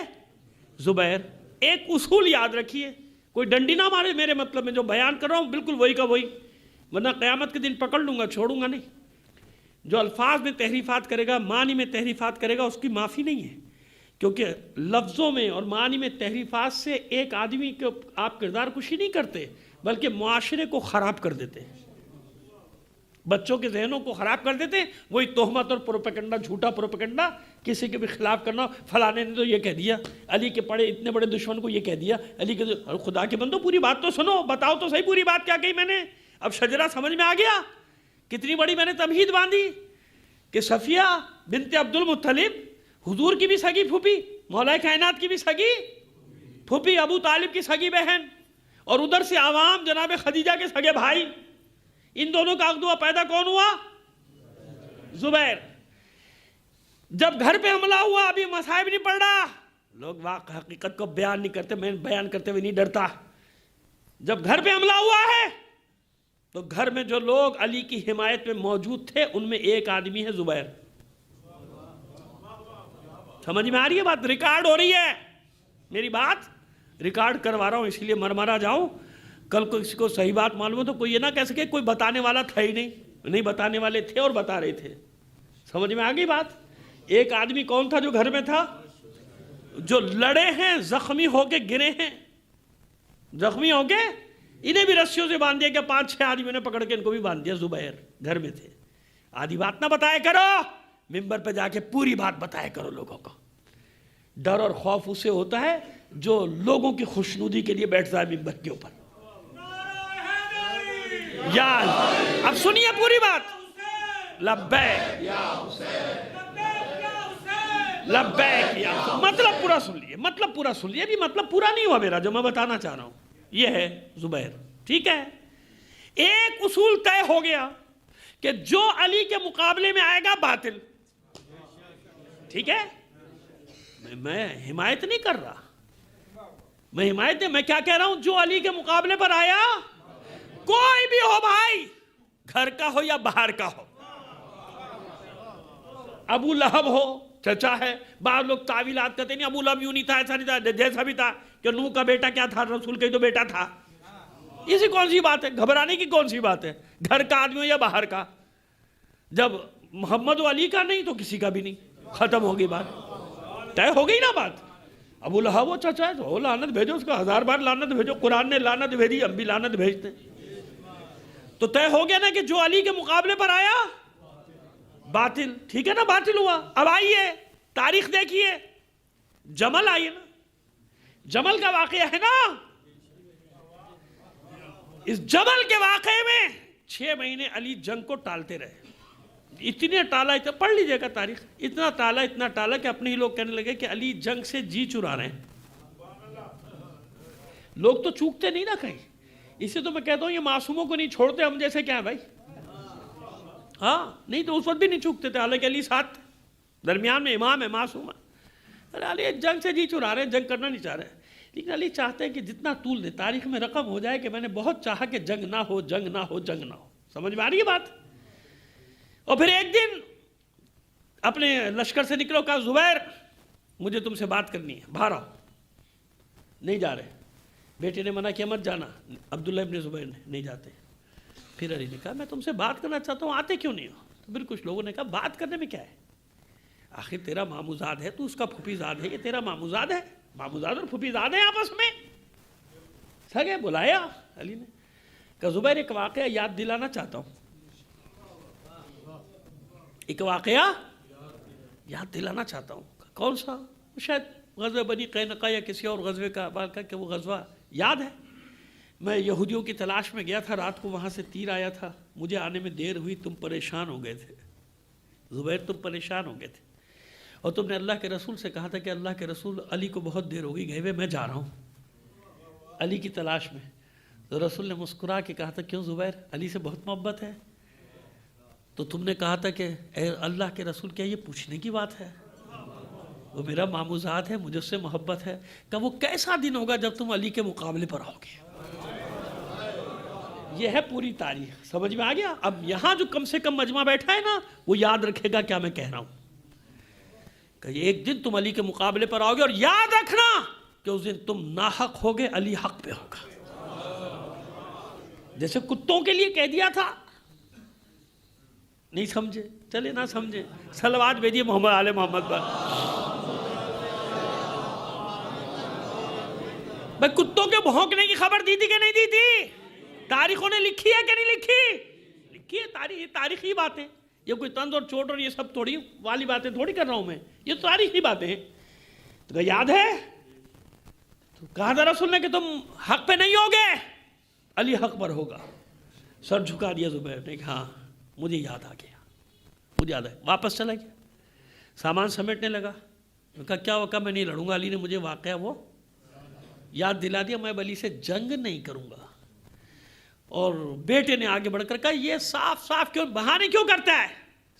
زبیر۔ ایک اصول یاد رکھیے، کوئی ڈنڈی نہ مارے میرے مطلب میں جو بیان کر رہا ہوں بالکل وہی کا وہی، ورنہ قیامت کے دن پکڑ لوں گا، چھوڑوں گا نہیں۔ جو الفاظ میں تحریفات کرے گا، معنی میں تحریفات کرے گا، اس کی معافی نہیں ہے، کیونکہ لفظوں میں اور معنی میں تحریفات سے ایک آدمی کو آپ کردار کشی نہیں کرتے بلکہ معاشرے کو خراب کر دیتے ہیں، بچوں کے ذہنوں کو خراب کر دیتے ہیں۔ وہی تہمت اور پروپیگنڈا، جھوٹا پروپیگنڈا، کسی کے بھی خلاف کرنا، فلانے نے تو یہ کہہ دیا، علی کے پڑے اتنے بڑے دشمن کو یہ کہہ دیا، علی کے خدا کے بندو پوری بات تو سنو، بتاؤ تو صحیح پوری بات کیا کہی میں نے۔ اب شجرہ سمجھ میں آ گیا؟ کتنی بڑی میں نے تمہید باندھی کہ صفیہ بنت عبد المطلب حضور کی بھی سگی پھوپھی، مولا کائنات کی بھی سگی پھوپھی، ابو طالب کی سگی بہن، اور ادھر سے عوام جناب خدیجہ کے سگے بھائی، ان دونوں کا عقد ہوا، پیدا کون ہوا؟ زبیر۔ جب گھر پہ حملہ ہوا ابھی مصائب نہیں پڑ رہا، لوگ واقع حقیقت کو بیان نہیں کرتے، میں بیان کرتے ہوئے نہیں ڈرتا۔ جب گھر پہ حملہ ہوا ہے تو گھر میں جو لوگ علی کی حمایت میں موجود تھے ان میں ایک آدمی ہے زبیر۔ سمجھ میں آ رہی ہے بات؟ ریکارڈ ہو رہی ہے میری بات، ریکارڈ کروا رہا ہوں اس لیے مرمرا جاؤں، کل کو کسی کو صحیح بات معلوم ہو تو کوئی یہ نہ کہہ سکے کوئی بتانے والا تھا ہی نہیں بتانے والے تھے اور بتا رہے تھے۔ سمجھ میں آ گئی بات؟ ایک آدمی کون تھا جو گھر میں تھا؟ جو لڑے ہیں، زخمی ہو کے گرے ہیں، زخمی ہو کے انہیں بھی رسیوں سے باندھ دیا کہ 5-6 آدمیوں نے پکڑ کے ان کو بھی باندھ دیا، زبیر گھر میں تھے۔ آدھی بات نہ بتایا کرو، ممبر پہ جا کے پوری بات بتایا کرو لوگوں کو۔ ڈر اور خوف اسے ہوتا ہے جو لوگوں کی خوشنودی کے لیے بیٹھتا ہے ممبر کے اوپر۔ یا اب سنیے پوری بات۔ لبیک لبیک یا مطلب پورا سن لیے، مطلب پورا سن لیے، ابھی مطلب پورا نہیں ہوا میرا جو میں بتانا چاہ رہا ہوں۔ یہ ہے زبیر، ٹھیک ہے؟ ایک اصول طے ہو گیا کہ جو علی کے مقابلے میں آئے گا باطل، ٹھیک ہے؟ میں حمایت نہیں کر رہا، میں حمایت میں کیا کہہ رہا ہوں؟ جو علی کے مقابلے پر آیا، کوئی بھی ہو بھائی، گھر کا ہو یا باہر کا ہو، ابو لہب ہو، چچا ہے، بعض لوگ تعویلات کرتے نہیں ابو لہب یوں نہیں تھا، ایسا نہیں تھا، جیسا بھی تھا کہ نوح کا بیٹا کیا تھا، رسول کا ہی تو بیٹا تھا۔ اسی کون سی بات ہے؟ گھبرانے کی کون سی بات ہے؟ گھر کا آدمی ہو یا باہر کا، جب محمد و علی کا نہیں تو کسی کا بھی نہیں، ختم ہوگی بات، طے ہو گئی نا بات۔ ابو لہب وہ چچا ہے تو لعنت بھیجو اس کا، 1000 بار لعنت بھیجو، قرآن نے لعنت بھیجی، ہم بھی لعنت بھیجتے۔ تو طے ہو گیا نا کہ جو علی کے مقابلے پر آیا باطل، ٹھیک ہے نا؟ باطل ہوا۔ اب آئیے تاریخ دیکھیے، جمل آئیے نا، جمل کا واقعہ ہے نا، اس جمل کے واقعے میں 6 مہینے علی جنگ کو ٹالتے رہے، اتنے ٹالا، پڑھ لیجئے گا تاریخ، اتنا ٹالا کہ اپنے ہی لوگ کہنے لگے کہ علی جنگ سے جی چرا رہے ہیں۔ لوگ تو چوکتے نہیں نا کہیں، اسے تو میں کہتا ہوں یہ معصوموں کو نہیں چھوڑتے، ہم جیسے کیا ہے بھائی؟ ہاں نہیں تو اس وقت بھی نہیں چوکتے تھے، حالانکہ علی ساتھ درمیان میں امام ہے، معصوم ہے۔ ارے علی جنگ سے جی چرا رہے ہیں، جنگ کرنا نہیں چاہ رہے، لیکن علی چاہتے ہیں کہ جتنا طول دے تاریخ میں رقم ہو جائے کہ میں نے بہت چاہا کہ جنگ نہ ہو، جنگ نہ ہو، جنگ نہ ہو۔ سمجھ میں آ رہی ہے بات؟ اور پھر ایک دن اپنے لشکر سے نکلو، کہا زبیر مجھے تم سے بات کرنی ہے، باہر آؤ۔ نہیں جا رہے، بیٹے نے منع کیا مت جانا، عبداللہ ابن زبیر نے، نہیں جاتے۔ پھر علی نے کہا میں تم سے بات کرنا چاہتا ہوں، آتے کیوں نہیں ہو؟ تو پھر کچھ لوگوں نے کہا بات کرنے میں کیا ہے، آخر تیرا ماموزاد ہے، تو اس کا پھوپھیزاد ہے، یہ تیرا ماموزاد ہے، ماموزاد اور پھوپھیزاد ہیں آپس میں، سگے۔ بلایا علی نے، کہا زبیر ایک واقعہ یاد دلانا چاہتا ہوں، ایک واقعہ یاد دلانا چاہتا ہوں۔ کون سا؟ شاید غزوہ بنی قینقاع یا کسی اور غزوے کا بات کر کہ وہ غزوہ یاد ہے، میں یہودیوں کی تلاش میں گیا تھا، رات کو وہاں سے تیر آیا تھا، مجھے آنے میں دیر ہوئی، تم پریشان ہو گئے تھے زبیر، تم پریشان ہو گئے تھے، اور تم نے اللہ کے رسول سے کہا تھا کہ اللہ کے رسول علی کو بہت دیر ہوگی گئے ہوئے، میں جا رہا ہوں علی کی تلاش میں۔ تو رسول نے مسکرا کے کہا تھا کیوں زبیر، علی سے بہت محبت ہے؟ تو تم نے کہا تھا کہ اے اللہ کے رسول کیا یہ پوچھنے کی بات ہے، وہ میرا ماموزاد ہے، مجھے اس سے محبت ہے۔ کہ وہ کیسا دن ہوگا جب تم علی کے مقابلے پر آؤ گے؟ یہ ہے پوری تاریخ، سمجھ میں آ گیا؟ اب یہاں جو کم سے کم مجمع بیٹھا ہے نا وہ یاد رکھے گا کیا میں کہہ رہا ہوں، کہ ایک دن تم علی کے مقابلے پر آؤ گے، اور یاد رکھنا کہ اس دن تم ناحق ہوگے، علی حق پہ ہوگا۔ جیسے کتوں کے لیے کہہ دیا تھا، نہیں سمجھے؟ چلے نہ سمجھے، صلوات بھیجیے محمد آل محمد پر۔ بھائی کتوں کے بھونکنے کی خبر دی تھی کہ نہیں دی تھی؟ تاریخوں نے لکھی ہے کہ نہیں لکھی؟ لکھی ہے، تاریخی باتیں، یہ کوئی طنز اور چوٹ اور یہ سب تھوڑی والی باتیں تھوڑی کر رہا ہوں میں، یہ تاریخی باتیں ہیں۔ تو یاد ہے تو کہا تھا رسول نے کہ تم حق پہ نہیں ہوگے، علی حق پر ہوگا۔ سر جھکا دیا زبیر نے کہ ہاں مجھے یاد آ گیا، مجھے یاد ہے. واپس چلا گیا، سامان سمیٹنے لگا. کہا کیا ہوا؟ میں نہیں لڑوں گا. علی نے مجھے واقعہ وہ یاد دلا دیا، میں علی سے جنگ نہیں کروں گا. اور بیٹے نے آگے بڑھ کر کہا یہ صاف صاف کیوں بہانے کیوں کرتا ہے،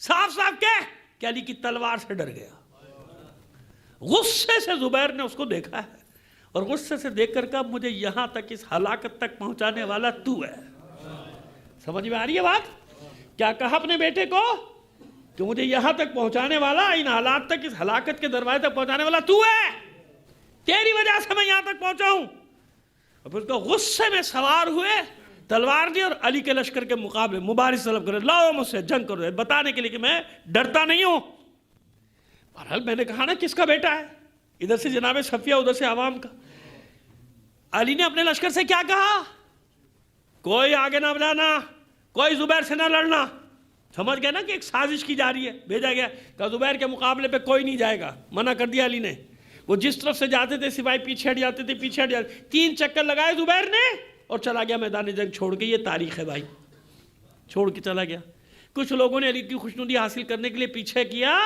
صاف صاف کہہ. کہ علی کی تلوار سے ڈر گیا. غصے سے زبیر نے اس کو دیکھا ہے اور غصے سے دیکھ کر کہا مجھے یہاں تک اس ہلاکت تک پہنچانے والا تو ہے. سمجھ میں آ رہی ہے بات؟ کیا کہا اپنے بیٹے کو کہ مجھے یہاں تک پہنچانے والا، ان حالات تک، اس ہلاکت کے دروازے تک پہنچانے والا تو ہے، تیری وجہ سے میں یہاں تک پہنچا ہوں. اور پھر اس کو غصے میں سوار ہوئے، تلوار دی اور علی کے لشکر کے مقابلے مبارز طلب کرے، لاؤ مجھ سے جنگ کرو، بتانے کے لیے کہ میں ڈرتا نہیں ہوں. بہرحال میں نے کہا نا کس کا بیٹا ہے، ادھر سے جناب صفیہ ادھر سے عوام کا. علی نے اپنے لشکر سے کیا کہا؟ کوئی آگے نہ بڑھانا، کوئی زبیر سے نہ لڑنا. سمجھ گئے نا کہ ایک سازش کی جا رہی ہے. بھیجا گیا کہ زبیر کے مقابلے پہ کوئی نہیں جائے گا، منع کر دیا علی نے. وہ جس طرف سے جاتے تھے سپاہی پیچھے ہٹ جاتے تھے، پیچھے ہٹ جاتے. 3 چکر لگائے زبیر نے اور چلا گیا میدان جنگ چھوڑ کے. یہ تاریخ ہے بھائی، چھوڑ کے چلا گیا. کچھ لوگوں نے علی کی خوشنودی حاصل کرنے کے لیے پیچھے کیا،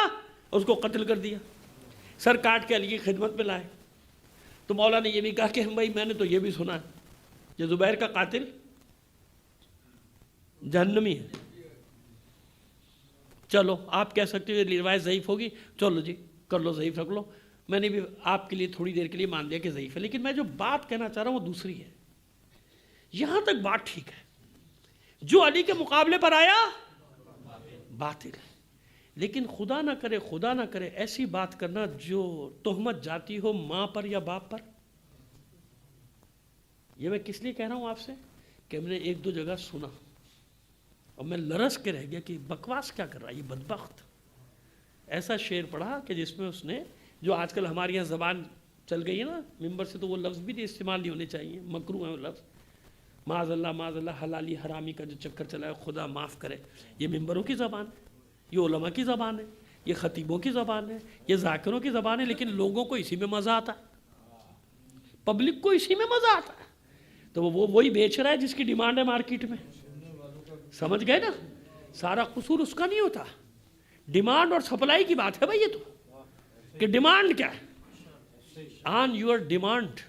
اس کو قتل کر دیا، سر کاٹ کے علی کی خدمت میں لائے. تو مولا نے یہ بھی کہا کہ بھائی میں نے تو یہ بھی سنا ہے کہ زبیر کا قاتل جہنمی ہے. چلو آپ کہہ سکتے ہو یہ روایت ضعیف ہوگی، چلو جی کر لو ضعیف رکھ لو. میں نے بھی آپ کے لیے تھوڑی دیر کے لیے مان لیا کہ ضعیف ہے، لیکن میں جو بات کہنا چاہ رہا ہوں وہ دوسری ہے. یہاں تک بات ٹھیک ہے، جو علی کے مقابلے پر آیا باطل ہے. لیکن خدا نہ کرے ایسی بات کرنا جو تہمت جاتی ہو ماں پر یا باپ پر. یہ میں کس لیے کہہ رہا ہوں آپ سے کہ ہم نے 1-2 جگہ سنا اور میں لرز کے رہ گیا کہ بکواس کیا کر رہا ہے یہ بدبخت. ایسا شعر پڑھا کہ جس میں اس نے، جو آج کل ہمارے یہاں زبان چل گئی ہے نا ممبر سے، تو وہ لفظ بھی استعمال نہیں ہونے چاہیے، مکروہ ہے وہ لفظ. معاذ اللہ حلالی حرامی کا جو چکر چلا ہے، خدا معاف کرے. یہ ممبروں کی زبان ہے، یہ علماء کی زبان ہے، یہ خطیبوں کی زبان ہے، یہ ذاکروں کی زبان ہے. لیکن لوگوں کو اسی میں مزہ آتا ہے، پبلک کو اسی میں مزہ آتا ہے. تو وہ وہی بیچ رہا ہے جس کی ڈیمانڈ ہے مارکیٹ میں. سمجھ گئے نا؟ سارا قصور اس کا نہیں ہوتا، ڈیمانڈ اور سپلائی کی بات ہے بھائی. یہ تو کہ ڈیمانڈ کیا ہے، آن یور ڈیمانڈ،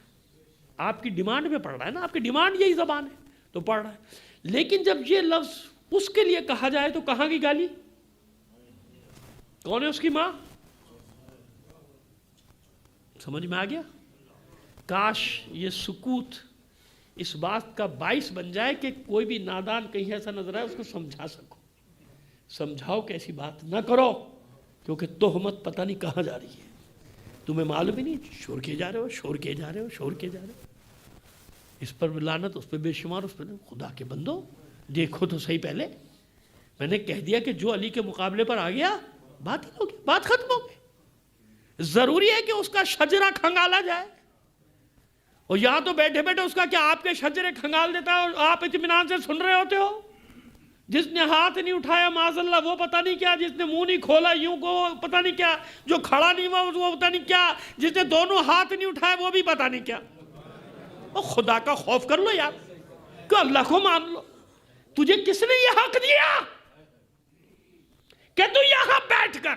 آپ کی ڈیمانڈ میں پڑھ رہا ہے نا، آپ کی ڈیمانڈ یہی زبان ہے تو پڑھ رہا ہے. لیکن جب یہ لفظ اس کے لیے کہا جائے تو کہاں کی گالی؟ کون ہے اس کی ماں؟ سمجھ میں آ گیا؟ کاش یہ سکوت اس بات کا باعث بن جائے کہ کوئی بھی نادان کہیں ایسا نظر آئے اس کو سمجھا سکو. سمجھاؤ کہ ایسی بات نہ کرو، کیونکہ تہمت پتہ نہیں کہاں جا رہی ہے، تمہیں معلوم ہی نہیں. شور کیے جا رہے ہو. اس پر لعنت، اس پہ بے شمار، اس پہ خدا کے بندو دیکھو تو صحیح. پہلے میں نے کہہ دیا کہ جو علی کے مقابلے پر آ گیا بات ہی ہوگی، بات ختم ہوگی. ضروری ہے کہ اس کا شجرہ کھنگالا جائے، اور یہاں تو بیٹھے بیٹھے اس کا کیا آپ کے شجرے کھنگال دیتا ہے اور آپ اطمینان سے سن رہے ہوتے ہو. جس نے ہاتھ نہیں اٹھایا معاذ اللہ وہ پتہ نہیں کیا، جس نے منہ نہیں کھولا یوں کو پتہ نہیں کیا، جو کھڑا نہیں ہوا وہ پتہ نہیں کیا، جس نے دونوں ہاتھ نہیں اٹھایا وہ بھی پتہ نہیں کیا. اور خدا کا خوف کر لو یار، کہ اللہ کو مان لو. تجھے کس نے یہ حق دیا کہ تو یہاں بیٹھ کر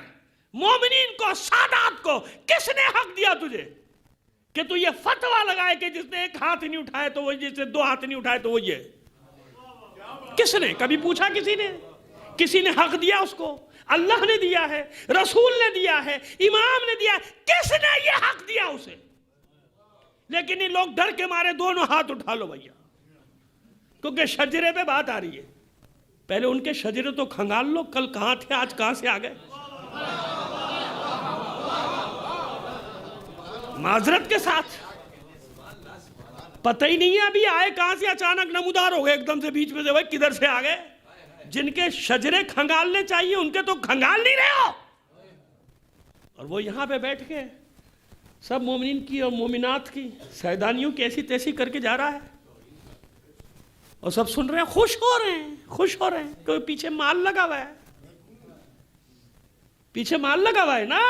مومنین کو، سادات کو کس نے حق دیا تجھے کہ تو یہ فتویٰ لگائے کہ جس نے 1 ہاتھ نہیں اٹھائے تو وہ، جس نے 2 ہاتھ نہیں اٹھائے تو وہ یہ؟ کس نے کبھی پوچھا؟ کسی نے حق دیا اس کو؟ اللہ نے دیا ہے، رسول نے دیا ہے، امام نے دیا ہے. کس نے یہ حق دیا اسے؟ لیکن یہ لوگ ڈر کے مارے دونوں ہاتھ اٹھا لو بھیا، کیونکہ شجرے پہ بات آ رہی ہے. پہلے ان کے شجرے تو کھنگال لو، کل کہاں تھے آج کہاں سے آ گئے. معذرت کے ساتھ پتہ ہی نہیں ہے ابھی آئے کہاں سے، اچانک نمودار ہو گئے ایک دم سے بیچ میں سے. بھائی کدھر سے آ گئے؟ جن کے شجرے کھنگالنے چاہیے ان کے تو کھنگال نہیں رہے ہو، اور وہ یہاں پہ بیٹھ کے سب مومنین کی اور مومنات کی سیدانیوں کی ایسی تیسی کر کے جا رہا ہے، اور سب سن رہے ہیں، خوش ہو رہے ہیں کہ پیچھے مال لگا ہوا ہے نا.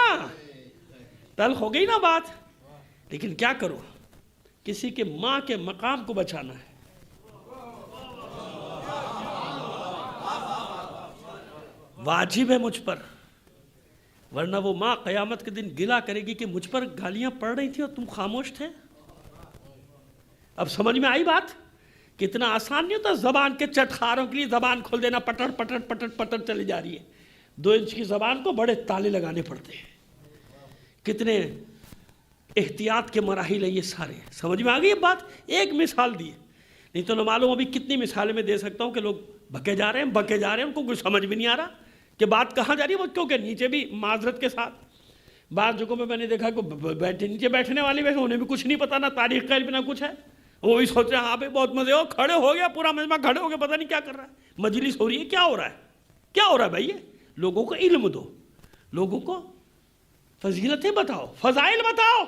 تلخ ہو گئی نا بات. لیکن کیا کرو، کسی کے ماں کے مقام کو بچانا ہے. واجب ہے مجھ پر، ورنہ وہ ماں قیامت کے دن گلا کرے گی کہ مجھ پر گالیاں پڑ رہی تھی اور تم خاموش تھے۔ اب سمجھ میں آئی بات؟ کتنا آسان نہیں ہوتا زبان کے چٹخاروں کے لیے زبان کھول دینا، پٹر پٹر پٹر پٹر چلی جا رہی ہے۔ 2 انچ کی زبان کو بڑے تالے لگانے پڑتے ہیں، کتنے احتیاط کے مراحل ہیں یہ سارے۔ سمجھ میں آ گئی یہ بات؟ ایک مثال دی ہے، نہیں تو نہ معلوم ابھی کتنی مثالیں میں دے سکتا ہوں کہ لوگ بکے جا رہے ہیں، ان کو کچھ سمجھ بھی نہیں آ رہا کہ بات کہاں جا رہی ہے۔ وہ کیونکہ نیچے بھی معذرت کے ساتھ بعض جگہوں میں نے دیکھا کہ نیچے بیٹھنے والے بیٹھے، انہیں بھی کچھ نہیں پتا، نہ تاریخ کا علم نہ کچھ ہے، وہ بھی سوچ رہے ہیں ہاں بھائی بہت مزے ہو، کھڑے ہو گیا پورا مجمع، کھڑے ہو گیا پتہ نہیں کیا کر رہا ہے، مجلس ہو رہی ہے، کیا ہو رہا ہے بھائی؟ لوگوں کو علم دو، لوگوں کو فضیلتیں بتاؤ، فضائل بتاؤ،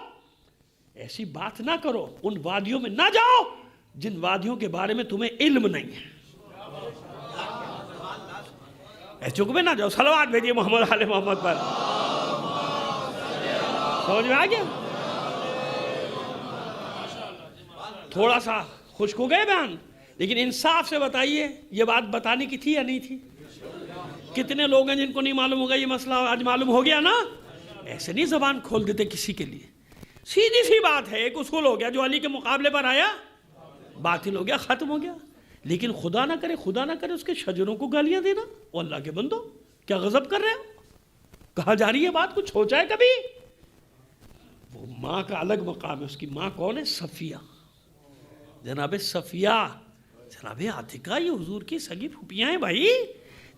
ایسی بات نہ کرو، ان وادیوں میں نہ جاؤ جن وادیوں کے بارے میں تمہیں علم نہیں ہے، ایسے جگہوں میں نہ جاؤ۔ صلوات بھیجیے محمد علی محمد پر۔ سمجھ میں آ گیا؟ تھوڑا سا خشک ہو گئے بیان، لیکن انصاف سے بتائیے یہ بات بتانے کی تھی یا نہیں تھی؟ کتنے لوگ ہیں جن کو نہیں معلوم ہوگا یہ مسئلہ، آج معلوم ہو گیا نا؟ ایسے نہیں زبان کھول دیتے کسی کے لیے، سیدھی سی بات ہے، ایک اصول ہو گیا جو علی کے مقابلے پر آیا باطل ہو گیا، ختم ہو گیا۔ لیکن خدا نہ کرے اس کے شجروں کو گالیاں دینا، وہ اللہ کے بندو کیا غضب کر رہے ہو؟ کہاں جا رہی ہے بات؟ کچھ سوچا ہے کبھی؟ وہ ماں کا الگ مقام ہے، اس کی ماں کون ہے؟ صفیہ، جناب صفیہ، جناب عاتقہ، یہ حضور کی سگی پھوپھیاں ہیں بھائی،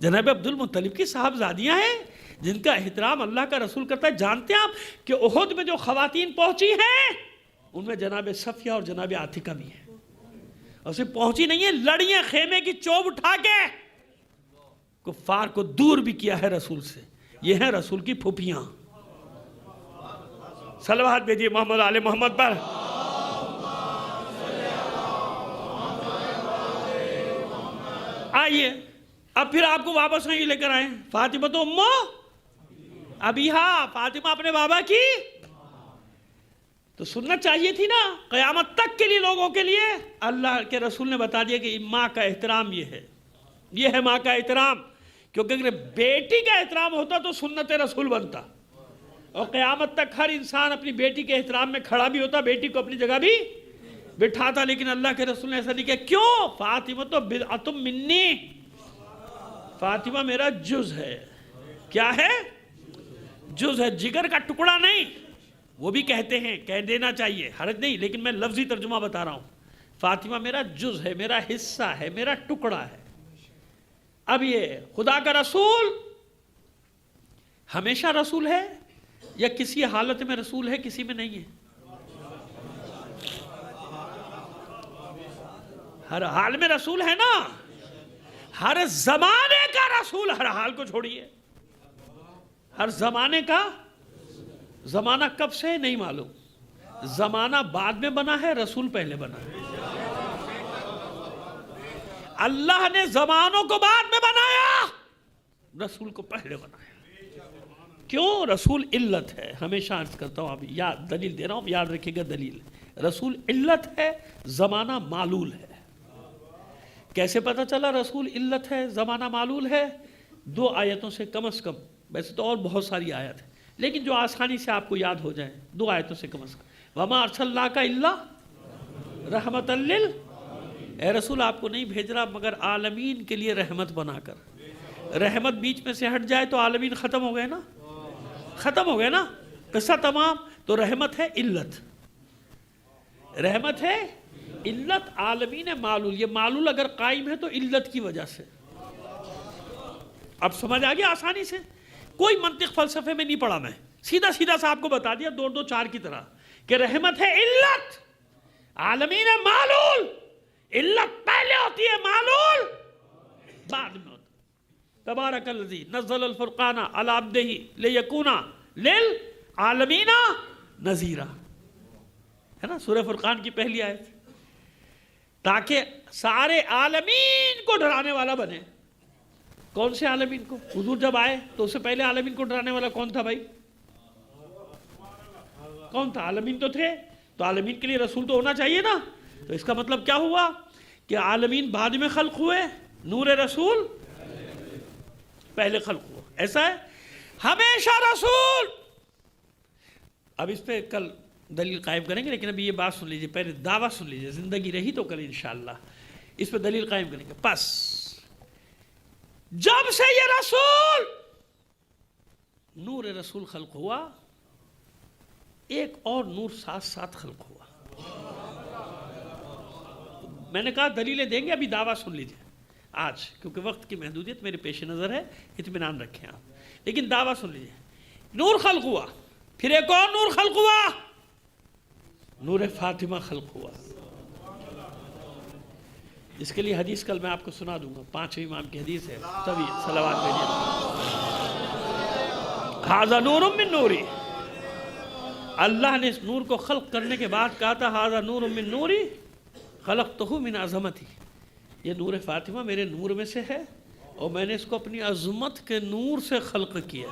جناب عبد المطلب کی صاحبزادیاں ہیں جن کا احترام اللہ کا رسول کرتا ہے۔ جانتے ہیں آپ کہ احد میں جو خواتین پہنچی ہیں ان میں جناب صفیہ اور جناب عاتقہ بھی ہیں، اور صرف پہنچی نہیں ہے، لڑی ہیں خیمے کی چوب اٹھا کے، کفار کو دور بھی کیا ہے رسول سے۔ یہ ہیں رسول کی پھوپھیاں۔ صلوات بھیجیے محمد علی محمد پر۔ آئیے اب پھر آپ کو واپس نہیں لے کر آئے، فاطمہ تو امو ابیہا، فاطمہ اپنے بابا کی تو سننا چاہیے تھی نا، قیامت تک کے لیے لوگوں کے لیے۔ اللہ کے رسول نے بتا دیا کہ ماں کا احترام یہ ہے ماں کا احترام، کیونکہ اگر بیٹی کا احترام ہوتا تو سنت رسول بنتا، اور قیامت تک ہر انسان اپنی بیٹی کے احترام میں کھڑا بھی ہوتا، بیٹی کو اپنی جگہ بھی بٹھاتا، لیکن اللہ کے رسول نے ایسا نہیں کیا۔ کیوں؟ فاطمہ تو بدعۃ منی، فاطمہ میرا جز ہے۔ کیا ہے؟ جز ہے، جگر کا ٹکڑا نہیں۔ وہ بھی کہتے ہیں، کہہ دینا چاہیے، حرج نہیں، لیکن میں لفظی ترجمہ بتا رہا ہوں۔ فاطمہ میرا جز ہے، میرا حصہ ہے، میرا ٹکڑا ہے۔ اب یہ خدا کا رسول ہمیشہ رسول ہے یا کسی حالت میں رسول ہے، کسی میں نہیں ہے؟ ہر حال میں رسول ہے نا، ہر زمانے کا رسول، ہر حال کو چھوڑیے، ہر زمانے کا۔ زمانہ کب سے نہیں معلوم، زمانہ بعد میں بنا ہے، رسول پہلے بنا ہے۔ اللہ نے زمانوں کو بعد میں بنایا، رسول کو پہلے بنایا۔ کیوں؟ رسول علت ہے، ہمیشہ عرض کرتا ہوں، ابھی یاد دلیل دے رہا ہوں، یاد رکھے گا دلیل۔ رسول علت ہے، زمانہ معلول ہے۔ کیسے پتہ چلا رسول علت ہے، زمانہ معلول ہے؟ 2 آیتوں سے کم از کم، ویسے تو اور بہت ساری آیت ہیں لیکن جو آسانی سے آپ کو یاد ہو جائیں، 2 آیتوں سے کم از کم۔ وَمَا أَرْسَلْنَاكَ إِلَّا رَحْمَةً لِّلْ، اے رسول آپ کو نہیں بھیج رہا مگر عالمین کے لیے رحمت بنا کر۔ رحمت بیچ میں سے ہٹ جائے تو عالمین ختم ہو گئے نا، ختم ہو گئے نا، قصہ تمام۔ تو رحمت ہے علت، رحمت ہے علت، عالمین ہے معلول۔ یہ معلول اگر قائم ہے تو علت کی وجہ سے۔ اب سمجھ آ گیا آسانی سے؟ کوئی منطق فلسفے میں نہیں پڑھا میں، سیدھا سیدھا سا آپ کو بتا دیا 2 2 4 کی طرح کہ رحمت ہے علت، عالمین ہے معلول۔ علت پہلے ہوتی ہے، معلول بعد میں ہوتا۔ تبارک الذی نزل الفرقان علی عبدہ لیکون للعالمین نذیرا، ہے نا سورہ فرقان کی پہلی آیت، تاکہ سارے عالمین کو ڈرانے والا بنے۔ کون سے عالمین کو؟ حضور جب آئے تو اس سے پہلے عالمین کو ڈرانے والا کون تھا بھائی؟ کون تھا؟ عالمین تو تھے، تو عالمین کے لیے رسول تو ہونا چاہیے نا۔ تو اس کا مطلب کیا ہوا کہ عالمین بعد میں خلق ہوئے، نور رسول پہلے خلق ہوا، ایسا ہے ہمیشہ رسول. اب اس پہ کل دلیل قائم کریں گے، لیکن ابھی یہ بات سن لیجئے، پہلے دعویٰ سن لیجئے، زندگی رہی تو کل انشاءاللہ اس پہ دلیل قائم کریں گے. پس جب سے یہ رسول نور رسول خلق ہوا، ایک اور نور ساتھ ساتھ خلق ہوا. میں نے کہا دلیلیں دیں گے، ابھی دعویٰ سن لیجئے آج، کیونکہ وقت کی محدودیت میرے پیش نظر ہے، اطمینان رکھیں آپ. لیکن دعویٰ سن لیجئے، نور خلق ہوا، پھر ایک اور نور خلق ہوا، نور فاطمہ خلق ہوا. اس کے لیے حدیث کل میں آپ کو سنا دوں گا، 5ویں امام کی حدیث ہے، سبھی صلوات بھیجئے. ھذا نور من نوری، اللہ نے اس نور کو خلق کرنے کے بعد کہا تھا ھذا نور من نوری خلقتہ من عظمتی، یہ نور فاطمہ میرے نور میں سے ہے اور میں نے اس کو اپنی عظمت کے نور سے خلق کیا.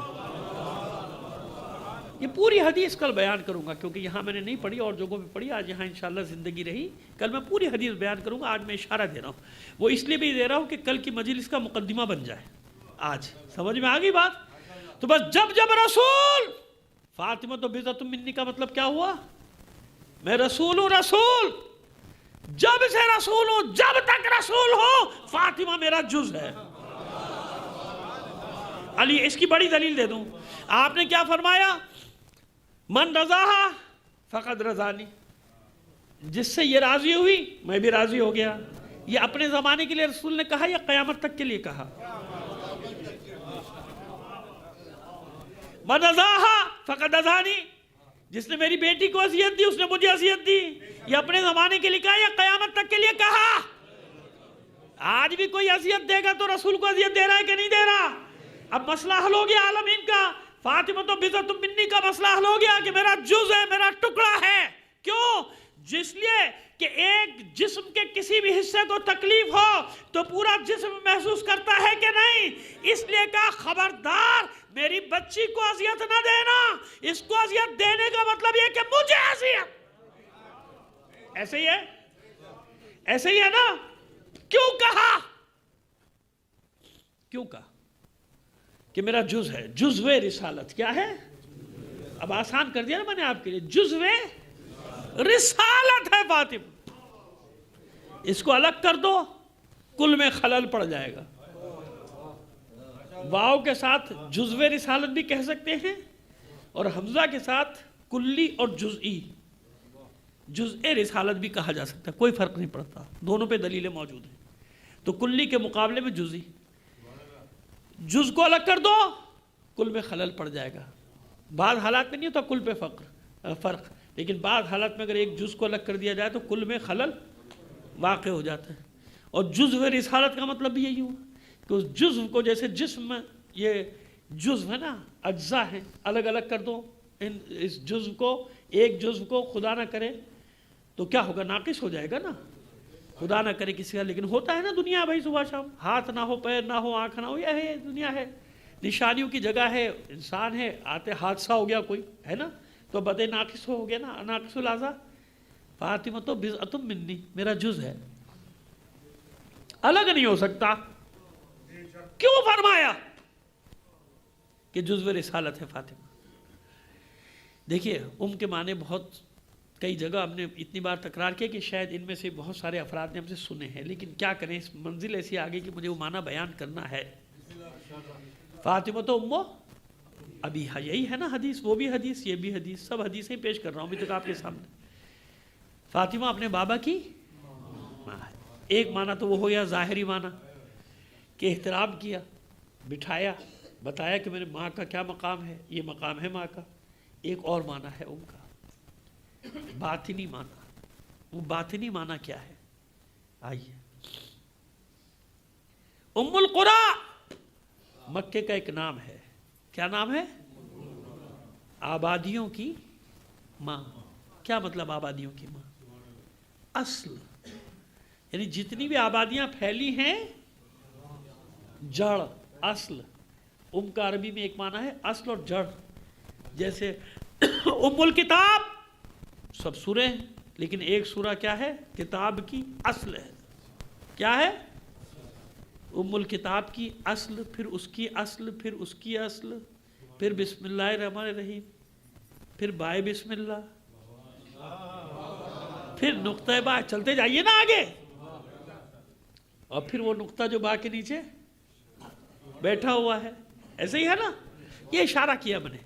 یہ پوری حدیث کل بیان کروں گا، کیونکہ یہاں میں نے نہیں پڑھی اور جگہوں پہ پڑھی، آج یہاں انشاءاللہ زندگی رہی کل میں پوری حدیث بیان کروں گا. آج میں اشارہ دے رہا ہوں، وہ اس لیے بھی دے رہا ہوں کہ کل کی مجلس کا مقدمہ بن جائے. آج سمجھ میں آ گئی بات؟ تو بس جب رسول فاطمہ تو بضعۃ منی کا مطلب کیا ہوا؟ میں رسول ہوں، رسول جب سے رسول ہوں، جب تک رسول ہوں فاطمہ میرا جز ہے. علی اس کی بڑی دلیل دے دوں، آپ نے کیا فرمایا؟ من رضاہا فقد رضانی، جس سے یہ راضی ہوئی میں بھی راضی ہو گیا. یہ اپنے زمانے کے لیے رسول نے کہا یا قیامت تک کے لیے کہا؟ من رضاہا فقد رضانی، جس نے میری بیٹی کو اذیت دی اس نے مجھے اذیت دی. یہ اپنے زمانے کے لیے کہا یا قیامت تک کے لیے کہا؟ آج بھی کوئی اذیت دے گا تو رسول کو اذیت دے رہا ہے کہ نہیں دے رہا؟ اب مسئلہ حل ہو گیا عالمین کا. فاطمہ تو بضعۃ منی کا مسئلہ حل ہو گیا کہ میرا جز ہے، میرا ٹکڑا ہے. کیوں؟ جس لیے کہ ایک جسم کے کسی بھی حصے کو تکلیف ہو تو پورا جسم محسوس کرتا ہے کہ نہیں. اس لیے کہا خبردار میری بچی کو اذیت نہ دینا، اس کو اذیت دینے کا مطلب یہ کہ مجھے اذیت. ایسے ہی ہے، ایسے ہی ہے نا؟ کیوں کہا؟ کیوں کہا کہ میرا جز ہے؟ جزو رسالت کیا ہے؟ اب آسان کر دیا نا میں نے آپ کے لیے، جزو رسالت ہے فاطمہ. اس کو الگ کر دو کل میں خلل پڑ جائے گا. واو کے ساتھ جزو رسالت بھی کہہ سکتے ہیں اور حمزہ کے ساتھ کلی اور جزئی جزء رسالت بھی کہا جا سکتا ہے، کوئی فرق نہیں پڑتا، دونوں پہ دلیلیں موجود ہیں. تو کلی کے مقابلے میں جزئی، جز کو الگ کر دو کل میں خلل پڑ جائے گا. بعض حالات میں نہیں ہوتا کل پہ فرق، لیکن بعض حالات میں اگر ایک جز کو الگ کر دیا جائے تو کل میں خلل واقع ہو جاتا ہے. اور جزو رسالت کا مطلب بھی یہی ہوا کہ اس جزو کو، جیسے جسم میں یہ جزو ہے نا، اجزاء ہیں، الگ الگ کر دو اس جزو کو، ایک جزو کو خدا نہ کرے تو کیا ہوگا؟ ناقص ہو جائے گا نا، خدا نہ کرے کسی کا. لیکن ہوتا ہے نا دنیا بھائی، صبح شام ہاتھ نہ ہو، پیر نہ ہو، آنکھ نہ ہو، یہ ہے دنیا ہے، نشانیوں کی جگہ ہے، انسان ہے، آتے حادثہ ہو گیا کوئی ہے نا تو بدے ناقص ہو گیا نا، ناقص الاعضاء. فاطمہ تو بضعۃ منی، میرا جز ہے، الگ نہیں ہو سکتا. کیوں فرمایا کہ جزو رسالت ہے فاطمہ؟ دیکھیے کے معنی بہت کئی جگہ ہم نے اتنی بار تکرار کیا کہ شاید ان میں سے بہت سارے افراد نے ہم سے سنے ہیں، لیکن کیا کریں، اس منزل ایسی آگے کہ مجھے وہ معنی بیان کرنا ہے. فاطمہ تو امو ابھی یہی ہے نا حدیث، وہ بھی حدیث، یہ بھی حدیث، سب حدیثیں پیش کر رہا ہوں ابھی تک آپ کے سامنے. فاطمہ اپنے بابا کی ماں ہے. ایک معنی تو وہ ہو گیا ظاہری معنی کہ احترام کیا، بٹھایا، بتایا کہ میرے ماں کا کیا مقام ہے، یہ مقام ہے ماں کا. ایک اور معنی ہے ان کا باطنی معنی. وہ باطنی معنی کیا ہے؟ آئیے. ام القری مکے کا ایک نام ہے. کیا نام ہے؟ آبادیوں کی ماں. کیا مطلب آبادیوں کی ماں؟ اصل، یعنی جتنی بھی آبادیاں پھیلی ہیں، جڑ، اصل. ام کا عربی میں ایک معنی ہے اصل اور جڑ. جیسے ام الکتاب سب سورے ہیں، لیکن ایک سورہ کیا ہے؟ کتاب کی اصل ہے. کیا ہے؟ ام الکتاب کی اصل، پھر اس کی اصل، پھر اس کی اصل، پھر بسم اللہ الرحمن الرحیم، پھر بائے بسم اللہ، پھر نقطہ با، چلتے جائیے نا آگے، اور پھر وہ نقطہ جو با کے نیچے بیٹھا ہوا ہے، ایسے ہی ہے نا. یہ اشارہ کیا میں نے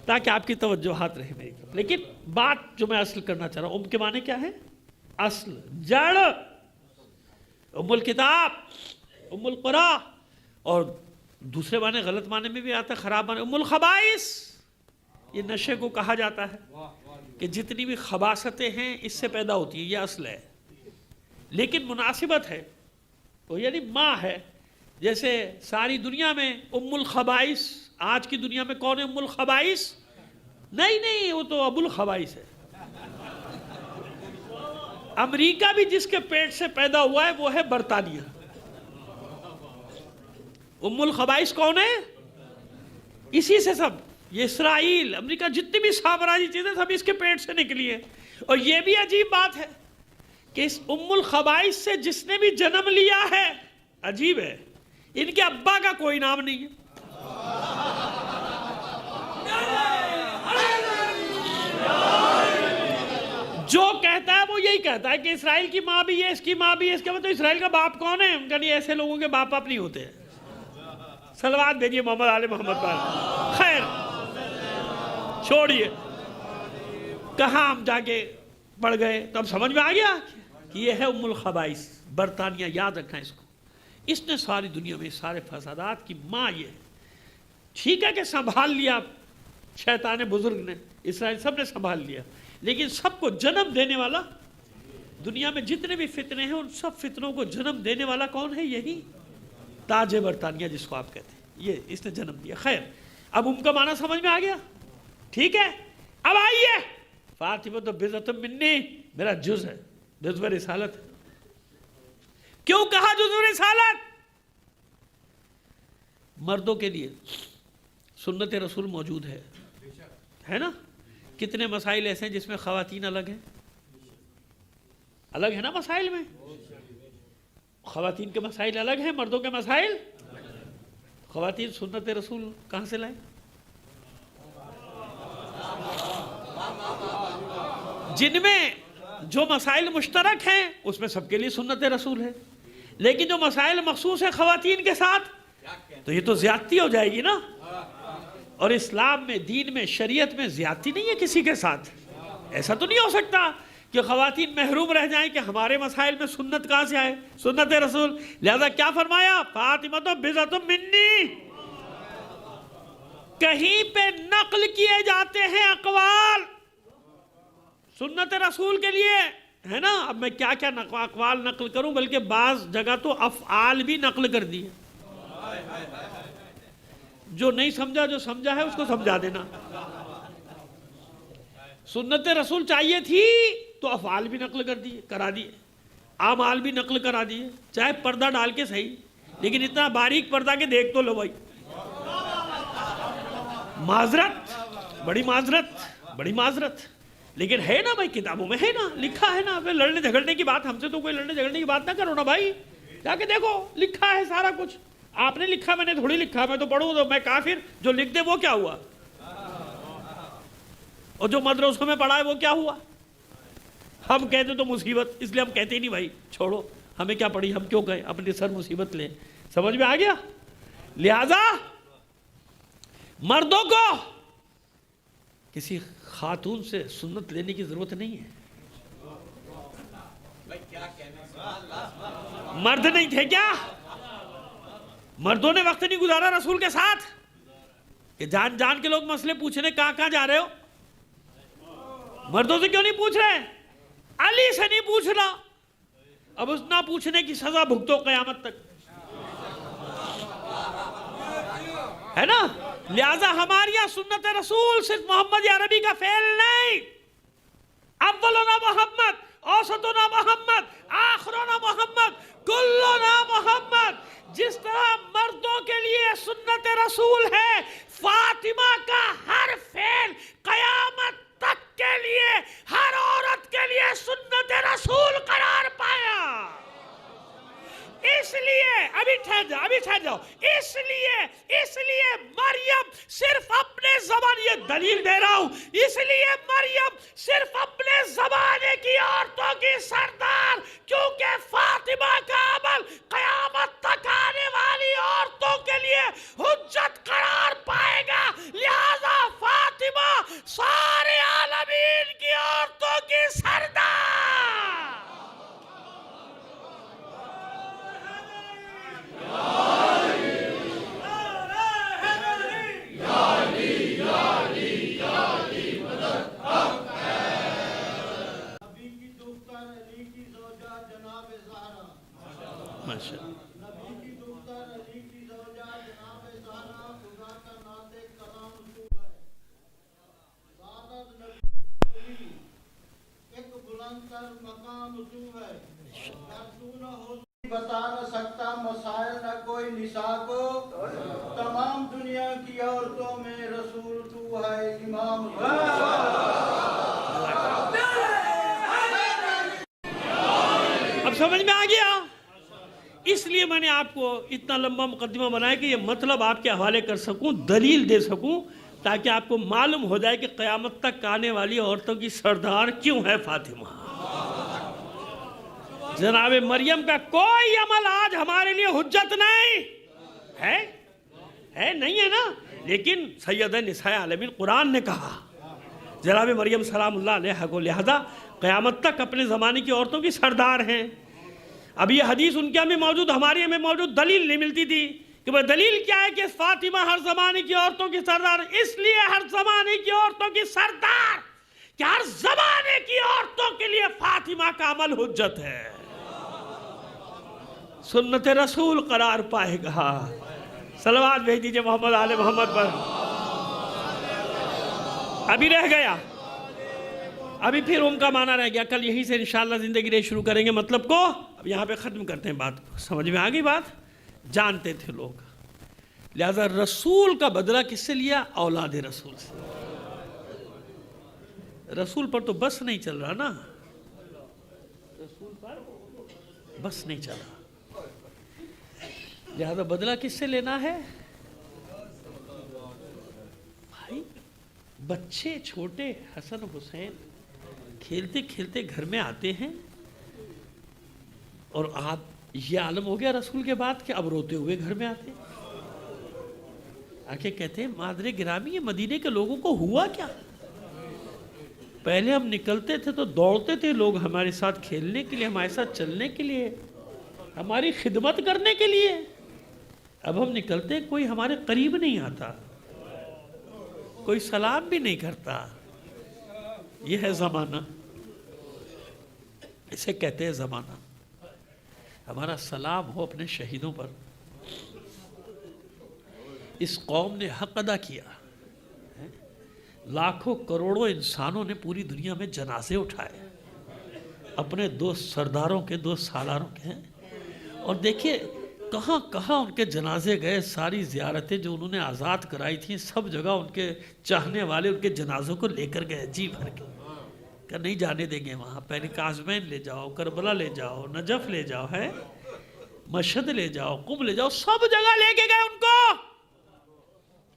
تاکہ آپ کی توجہات رہے میری طرف. لیکن بات جو میں اصل کرنا چاہ رہا ہوں، ام کے معنی کیا ہے؟ اصل، جڑ. ام الکتاب، ام القرآ، اور دوسرے معنی غلط معنی میں بھی آتا ہے، خراب معنی، ام الخبائث. یہ نشے کو کہا جاتا ہے کہ جتنی بھی خباثتیں ہیں اس سے پیدا ہوتی ہیں، یہ اصل ہے. لیکن مناسبت ہے وہ یعنی ماں ہے. جیسے ساری دنیا میں ام الخبائث، آج کی دنیا میں کون ہے ام الخبائث؟ نہیں، وہ تو ابو الخبائث ہے. امریکہ بھی جس کے پیٹ سے پیدا ہوا ہے وہ ہے برطانیہ. ام الخبائث کون ہے؟ اسی سے سب، یہ اسرائیل، امریکہ، جتنی بھی سامراجی چیزیں سب اس کے پیٹ سے نکلی ہیں. اور یہ بھی عجیب بات ہے کہ اس ام الخبائث سے جس نے بھی جنم لیا ہے، عجیب ہے، ان کے ابا کا کوئی نام نہیں ہے. جو کہتا ہے وہ یہی کہتا ہے کہ اسرائیل کی ماں بھی ہے، اس کی ماں بھی ہے. اس کا مطلب اسرائیل کا باپ کون ہے؟ ان کا نہیں، ایسے لوگوں کے باپ نہیں ہوتے. صلوات بھیجیے محمد آل محمد پر. خیر چھوڑیے، کہاں ہم جا کے پڑھ گئے تو اب سمجھ میں آ گیا کہ یہ ہے ام الخبائث برطانیہ. یاد رکھنا اس کو. اس نے ساری دنیا میں سارے فسادات کی ماں یہ ہے. ٹھیک ہے کہ سنبھال لیا شیطان بزرگ نے، اسرائیل سب نے سنبھال لیا، لیکن سب کو جنم دینے والا، دنیا میں جتنے بھی فتنے ہیں ان سب فتنوں کو جنم دینے والا کون ہے؟ یہی تاج برطانیہ جس کو آپ کہتے ہیں، یہ اس نے جنم دیا. خیر، اب ام کا معنی سمجھ میں آ گیا. ٹھیک ہے، اب آئیے. فاطمہ تو بضعۃ منی، میرا جز ہے، جزو رسالت. کیوں کہا جزو رسالت؟ مردوں کے لیے سنت رسول موجود ہے نا. کتنے مسائل ایسے ہیں جس میں خواتین الگ ہیں، الگ ہے نا مسائل میں. خواتین کے مسائل الگ ہیں، مردوں کے مسائل. خواتین سنت رسول کہاں سے لائیں؟ جن میں جو مسائل مشترک ہیں اس میں سب کے لیے سنت رسول ہے، لیکن جو مسائل مخصوص ہیں خواتین کے ساتھ تو یہ تو زیادتی ہو جائے گی نا. اور اسلام میں، دین میں، شریعت میں زیادتی نہیں ہے کسی کے ساتھ. ایسا تو نہیں ہو سکتا کہ خواتین محروم رہ جائیں کہ ہمارے مسائل میں سنت کہاں سے آئے، سنت رسول. لہذا کیا فرمایا؟ فاطمہ تو بضعۃ منی. کہیں پہ نقل کیے جاتے ہیں اقوال سنت رسول کے لیے، ہے نا. اب میں کیا کیا اقوال نقل کروں، بلکہ بعض جگہ تو افعال بھی نقل کر دیے. جو نہیں سمجھا، جو سمجھا ہے اس کو سمجھا دینا. سنت رسول چاہیے تھی تو افعال بھی نقل کر دیے، کرا دیے، اعمال بھی نقل کرا دیے، چاہے پردہ ڈال کے صحیح، لیکن اتنا باریک پردہ کے دیکھ تو لو بھائی. معذرت، بڑی معذرت، بڑی معذرت. لیکن ہے نا بھائی، کتابوں میں ہے نا، لکھا ہے نا. لڑنے جھگڑنے کی بات، ہم سے تو کوئی لڑنے جھگڑنے کی بات نہ کرو نا بھائی. جا کے دیکھو، لکھا ہے سارا کچھ. آپ نے لکھا، میں نے تھوڑی لکھا. میں تو پڑھوں تو میں کافر، جو لکھ دے وہ کیا ہوا، اور جو مدرسوں میں پڑھا ہے وہ کیا ہوا. ہم کہتے تو مصیبت، اس لیے ہم کہتے ہی نہیں بھائی چھوڑو، ہمیں کیا پڑھی، ہم کیوں گئے اپنے سر مصیبت لیں. سمجھ میں آ گیا. لہذا مردوں کو کسی خاتون سے سنت لینے کی ضرورت نہیں ہے. مرد نہیں تھے کیا؟ مردوں نے وقت نہیں گزارا رسول کے ساتھ کہ جان جان کے لوگ مسئلے پوچھنے کہاں جا رہے ہو؟ مردوں سے کیوں نہیں پوچھ رہے؟ علی سے نہیں پوچھنا. اب اس نہ پوچھنے کی سزا بھگتو قیامت تک، ہے نا. لہذا ہمارے یہاں سنت رسول صرف محمد عربی کا فعل نہیں. اولنا محمد، اوسطنا محمد، آخرنا محمد، کلنا محمد. جس طرح مردوں کے لیے سنت رسول ہے، فاطمہ کا ہر فعل قیامت تک کے لیے ہر عورت کے لیے سنت رسول قرار پایا. اس لیے ابھی ٹھہر جاؤ. اس لیے مریم صرف اپنے زمانے، یہ دلیل دے رہا ہوں، اس لیے مریم صرف اپنے زمانے کی عورتوں کی سردار، کیونکہ فاطمہ کا عمل قیامت تک آنے والی عورتوں کے لیے حجت قرار پائے گا، لہذا فاطمہ سارے عالمین کی عورتوں کی سردار. بتا نہ سکتا مسائل نہ کوئی نساء کو، تمام دنیا کی عورتوں میں رسول تو ہے امام. اب سمجھ میں آ گیا؟ اس لیے میں نے آپ کو اتنا لمبا مقدمہ بنایا کہ یہ مطلب آپ کے حوالے کر سکوں، دلیل دے سکوں، تاکہ آپ کو معلوم ہو جائے کہ قیامت تک آنے والی عورتوں کی سردار کیوں ہے فاطمہ. جناب مریم کا کوئی عمل آج ہمارے لیے حجت نہیں ہے، نہیں ہے نا، لیکن سید نساء عالمین قرآن نے کہا جناب مریم سلام اللہ علیہ کو لہذا قیامت تک اپنے زمانے کی عورتوں کی سردار ہیں. اب یہ حدیث ان کے ہمیں موجود، ہمارے ہمیں موجود دلیل نہیں ملتی تھی کہ وہ دلیل کیا ہے کہ فاطمہ ہر زمانے کی عورتوں کی سردار. اس لیے ہر زمانے کی عورتوں کی سردار کہ ہر زمانے کی عورتوں کے لیے فاطمہ کا عمل حجت ہے، سنت رسول قرار پائے گا. صلوات بھیج دیجئے محمد آل محمد پر. ابھی رہ گیا، ابھی پھر ان کا معنی رہ گیا، کل یہیں سے انشاءاللہ زندگی رہے شروع کریں گے مطلب کو. اب یہاں پہ ختم کرتے ہیں بات کو. سمجھ میں آگئی بات؟ جانتے تھے لوگ، لہذا رسول کا بدلہ کس سے لیا؟ اولاد رسول سے. رسول پر تو بس نہیں چل رہا نا، رسول پر بس نہیں چل رہا، لہذا بدلہ کس سے لینا ہے؟ بھائی بچے چھوٹے حسن حسین کھیلتے کھیلتے گھر میں آتے ہیں، اور آپ یہ عالم ہو گیا رسول کے بعد کہ اب روتے ہوئے گھر میں آتے ہیں. آکے کہتے ہیں مادر گرامی یہ مدینے کے لوگوں کو ہوا کیا؟ پہلے ہم نکلتے تھے تو دوڑتے تھے لوگ ہمارے ساتھ کھیلنے کے لیے، ہمارے ساتھ چلنے کے لیے، ہماری خدمت کرنے کے لیے. اب ہم نکلتے کوئی ہمارے قریب نہیں آتا، کوئی سلام بھی نہیں کرتا. یہ ہے زمانہ، اسے کہتے ہیں زمانہ. ہمارا سلام ہو اپنے شہیدوں پر. اس قوم نے حق ادا کیا، لاکھوں کروڑوں انسانوں نے پوری دنیا میں جنازے اٹھائے اپنے دو سرداروں کے، دو سالاروں کے. اور دیکھیے کہاں کہاں ان کے جنازے گئے، ساری زیارتیں جو انہوں نے آزاد کرائی تھیں سب جگہ ان کے چاہنے والے ان کے جنازوں کو لے کر گئے جی بھر کے، کہ نہیں جانے دیں گے وہاں. پہلے کاظمین لے جاؤ، کربلا لے جاؤ، نجف لے جاؤ، ہے مشہد لے جاؤ، قم لے جاؤ، سب جگہ لے کے گئے ان کو،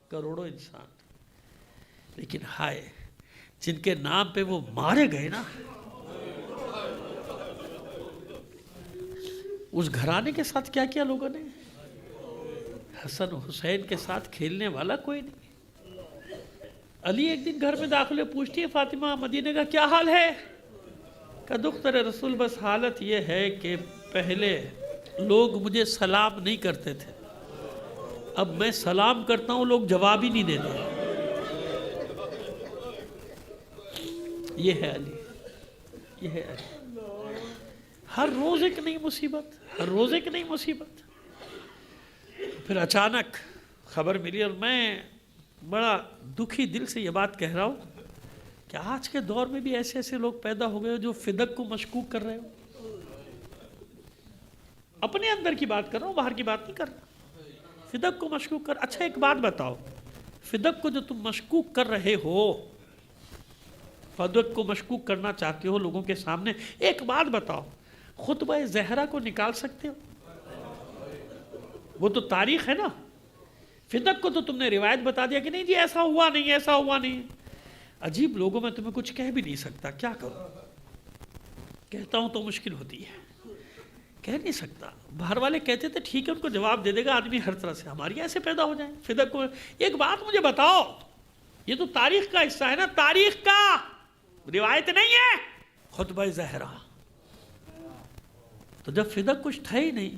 کروڑوں انسان. لیکن ہائے جن کے نام پہ وہ مارے گئے نا، اس گھرانے کے ساتھ کیا کیا لوگوں نے؟ حسن حسین کے ساتھ کھیلنے والا کوئی نہیں. علی ایک دن گھر میں داخل پوچھتی ہے فاطمہ مدینے کا کیا حال ہے؟ کہ دختر رسول بس حالت یہ ہے کہ پہلے لوگ مجھے سلام نہیں کرتے تھے، اب میں سلام کرتا ہوں لوگ جواب ہی نہیں دیتے. یہ ہے علی، یہ ہے علی. ہر روز ایک نئی مصیبت، ہر روز ایک نئی مصیبت. پھر اچانک خبر ملی، اور میں بڑا دکھی دل سے یہ بات کہہ رہا ہوں کہ آج کے دور میں بھی ایسے ایسے لوگ پیدا ہو گئے جو فدق کو مشکوک کر رہے ہو. اپنے اندر کی بات کر رہا ہوں، باہر کی بات نہیں کر رہا. فدق کو مشکوک کر. اچھا ایک بات بتاؤ، فدق کو جو تم مشکوک کر رہے ہو، فدق کو مشکوک کرنا چاہتے ہو لوگوں کے سامنے، ایک بات بتاؤ، خطبہ زہرا کو نکال سکتے ہو؟ وہ تو تاریخ ہے نا. فدق کو تو تم نے روایت بتا دیا کہ نہیں جی ایسا ہوا نہیں، ایسا ہوا نہیں. عجیب لوگوں میں تمہیں کچھ کہہ بھی نہیں سکتا، کیا کروں؟ کہتا ہوں تو مشکل ہوتی ہے، کہہ نہیں سکتا. باہر والے کہتے تھے ٹھیک ہے ان کو جواب دے دے گا آدمی ہر طرح سے، ہماری ایسے پیدا ہو جائیں فدق کو. ایک بات مجھے بتاؤ، یہ تو تاریخ کا حصہ ہے نا، تاریخ کا، روایت نہیں ہے. خطبہ زہرا، تو جب فدق کچھ تھا ہی نہیں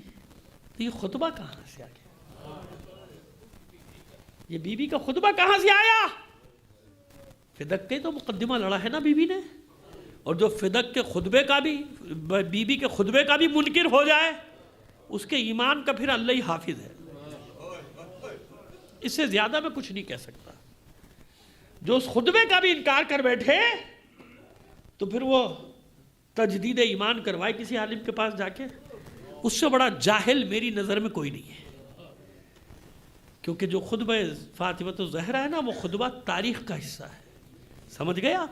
تو یہ خطبہ کہاں سے آ گیا؟ یہ بی بی کا خطبہ کہاں سے آیا؟ فدق کے تو مقدمہ لڑا ہے نا بی بی نے. اور جو فدق کے خطبے کا بھی، بی بی کے خطبے کا بھی منکر ہو جائے، اس کے ایمان کا پھر اللہ ہی حافظ ہے. اس سے زیادہ میں کچھ نہیں کہہ سکتا. جو اس خطبے کا بھی انکار کر بیٹھے تو پھر وہ تجدید ایمان کروائے کسی عالم کے پاس جا کے، اس سے بڑا جاہل میری نظر میں کوئی نہیں ہے. کیونکہ جو خطبہ فاطمہ الزہرا ہے نا، وہ خطبہ تاریخ کا حصہ ہے. سمجھ گیا؟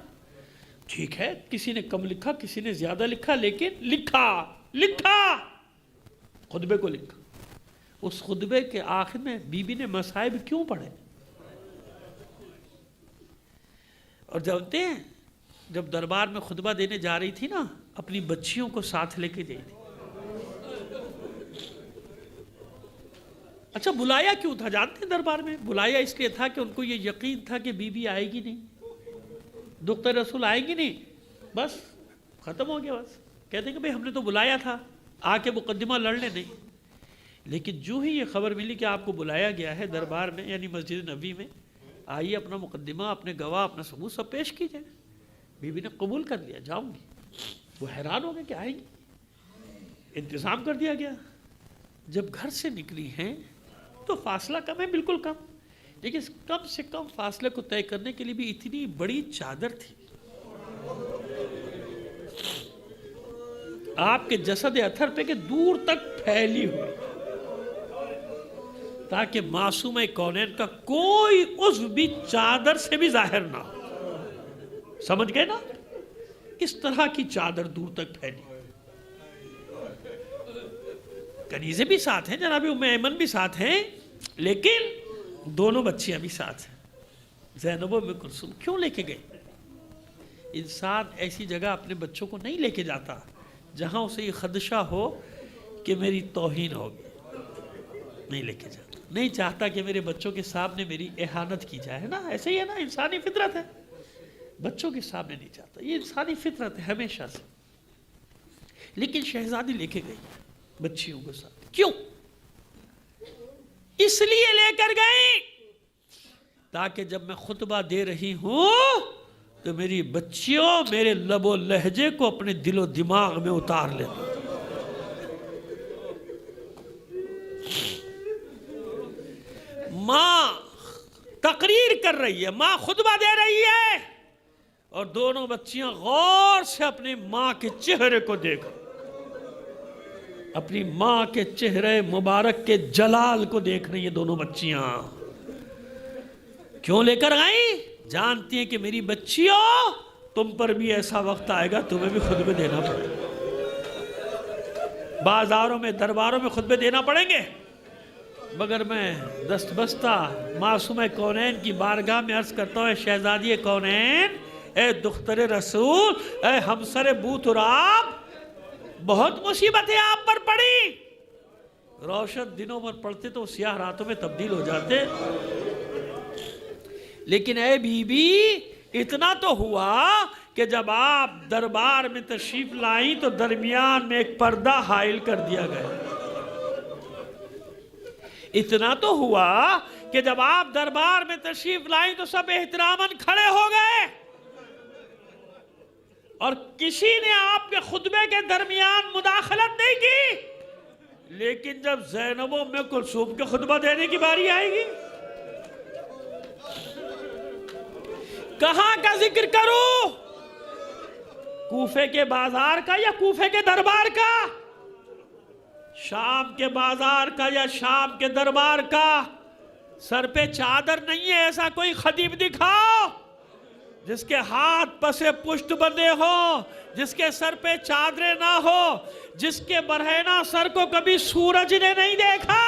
ٹھیک ہے، کسی نے کم لکھا، کسی نے زیادہ لکھا، لیکن لکھا خطبے کو لکھا. اس خطبے کے آخر میں بی بی نے مصائب کیوں پڑھے؟ اور جانتے ہیں جب دربار میں خطبہ دینے جا رہی تھی نا، اپنی بچیوں کو ساتھ لے کے گئی تھی. اچھا بلایا کیوں تھا جانتے ہیں؟ دربار میں بلایا اس لیے تھا کہ ان کو یہ یقین تھا کہ بی بی آئے گی نہیں، دختر رسول آئے گی نہیں، بس ختم ہو گیا. بس کہتے ہیں کہ بھئی ہم نے تو بلایا تھا، آ کے مقدمہ لڑنے نہیں. لیکن جو ہی یہ خبر ملی کہ آپ کو بلایا گیا ہے دربار میں، یعنی مسجد نبوی میں، آئیے اپنا مقدمہ، اپنے گواہ، اپنا ثبوت سب پیش کیجئے. بی بی نے قبول کر لیا، جاؤں گی. وہ حیران ہو گئے کہ آئیں گی، انتظام کر دیا گیا. جب گھر سے نکلی ہیں تو فاصلہ کم ہے، بالکل کم، لیکن کم سے کم فاصلے کو طے کرنے کے لیے بھی اتنی بڑی چادر تھی. آپ کے جسد اطہر پہ کہ دور تک پھیلی ہوئی، تاکہ معصومہ کونین کا کوئی عضو بھی چادر سے بھی ظاہر نہ ہو. سمجھ گئے نا؟ اس طرح کی چادر دور تک پھیلی. کنیزیں بھی ساتھ ہیں، جناب ام ایمن بھی ساتھ ہیں، لیکن دونوں بچیاں بھی ساتھ ہیں. زینب و ام کلثوم کیوں لے کے گئے؟ انسان ایسی جگہ اپنے بچوں کو نہیں لے کے جاتا جہاں اسے یہ خدشہ ہو کہ میری توہین ہوگی. نہیں لے کے جاتا، نہیں چاہتا کہ میرے بچوں کے سامنے میری اہانت کی جائے. ہے نا؟ ایسے ہی ہے نا، انسانی فطرت ہے. بچوں کے سامنے نہیں چاہتا، یہ انسانی فطرت ہے ہمیشہ سے. لیکن شہزادی لے کے گئی بچیوں کے ساتھ. کیوں؟ اس لیے لے کر گئی تاکہ جب میں خطبہ دے رہی ہوں تو میری بچیوں میرے لب و لہجے کو اپنے دل و دماغ میں اتار لیں. ماں تقریر کر رہی ہے، ماں خطبہ دے رہی ہے، اور دونوں بچیاں غور سے اپنی ماں کے چہرے کو دیکھ، اپنی ماں کے چہرے مبارک کے جلال کو دیکھ رہی ہیں دونوں بچیاں. کیوں لے کر آئیں؟ جانتی ہیں کہ میری بچیوں تم پر بھی ایسا وقت آئے گا تمہیں بھی خطبے دینا پڑے گا. بازاروں میں، درباروں میں خطبے دینا پڑیں گے، مگر میں دست بستہ معصومہ کونین کی بارگاہ میں عرض کرتا ہوں، اے شہزادی کونین، اے دختر رسول، اے ہمسر بو تراب، بہت مصیبتیں آپ پر پڑی. روشن دنوں پر پڑتے تو سیاہ راتوں میں تبدیل ہو جاتے. لیکن اے بی بی، اتنا تو ہوا کہ جب آپ دربار میں تشریف لائیں تو درمیان میں ایک پردہ حائل کر دیا گیا. اتنا تو ہوا کہ جب آپ دربار میں تشریف لائیں تو سب احتراماً کھڑے ہو گئے، اور کسی نے آپ کے خطبے کے درمیان مداخلت نہیں کی. لیکن جب زینب و ام کلثوم کے خطبہ دینے کی باری آئے گی، کہاں کا ذکر کروں؟ کوفے کے بازار کا یا کوفے کے دربار کا؟ شام کے بازار کا یا شام کے دربار کا؟ سر پہ چادر نہیں ہے ایسا کوئی خطیب دکھاؤ جس کے ہاتھ پسے پشت بندے ہو، جس کے سر پہ چادریں نہ ہو، جس کے برہنہ سر کو کبھی سورج نے نہیں دیکھا.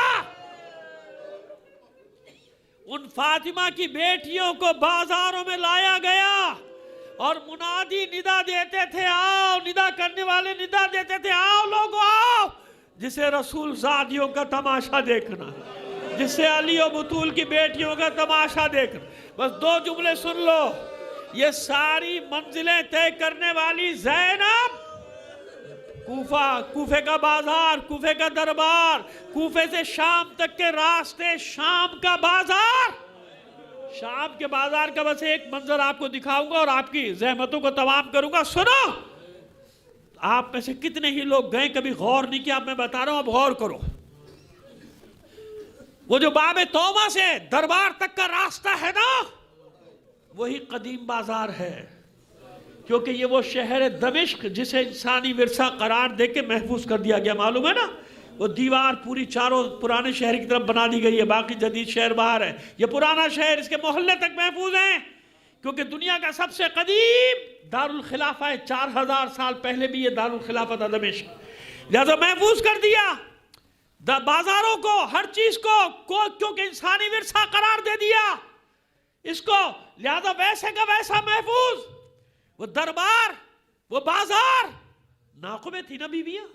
ان فاطمہ کی بیٹیوں کو بازاروں میں لایا گیا اور منادی ندا دیتے تھے، آؤ، ندا کرنے والے ندا دیتے تھے، آؤ لوگو آؤ، جسے رسول زادیوں کا تماشا دیکھنا ہے، جسے علی و بطول کی بیٹیوں کا تماشا دیکھنا۔ بس 2 جملے سن لو، یہ ساری منزلیں طے کرنے والی زینب، کوفے کا بازار، کوفے کا دربار، کوفے سے شام تک کے راستے، شام کا بازار، شام کے بازار کا بس ایک منظر آپ کو دکھاؤں گا اور آپ کی زحمتوں کو تمام کروں گا۔ سنو، آپ میں سے کتنے ہی لوگ گئے، کبھی غور نہیں کیا، اب میں بتا رہا ہوں، اب غور کرو۔ وہ جو باب توبہ سے دربار تک کا راستہ ہے نا، وہی قدیم بازار ہے، کیونکہ یہ وہ شہر دمشق جسے انسانی ورثہ قرار دے کے محفوظ کر دیا گیا، معلوم ہے نا؟ وہ دیوار پوری چاروں پرانے شہر کی طرف بنا دی گئی ہے، باقی جدید شہر باہر ہے، یہ پرانا شہر اس کے محلے تک محفوظ ہیں، کیونکہ دنیا کا سب سے قدیم دارالخلافہ ہے، 4000 سال پہلے بھی یہ دارالخلافہ تھا دمشق، لہذا محفوظ کر دیا بازاروں کو، ہر چیز کو، کیونکہ انسانی ورثہ قرار دے دیا اس کو، لہذا ویسے کا ویسا محفوظ۔ وہ دربار، وہ بازار، ناقوں میں تھی نا بیویاں۔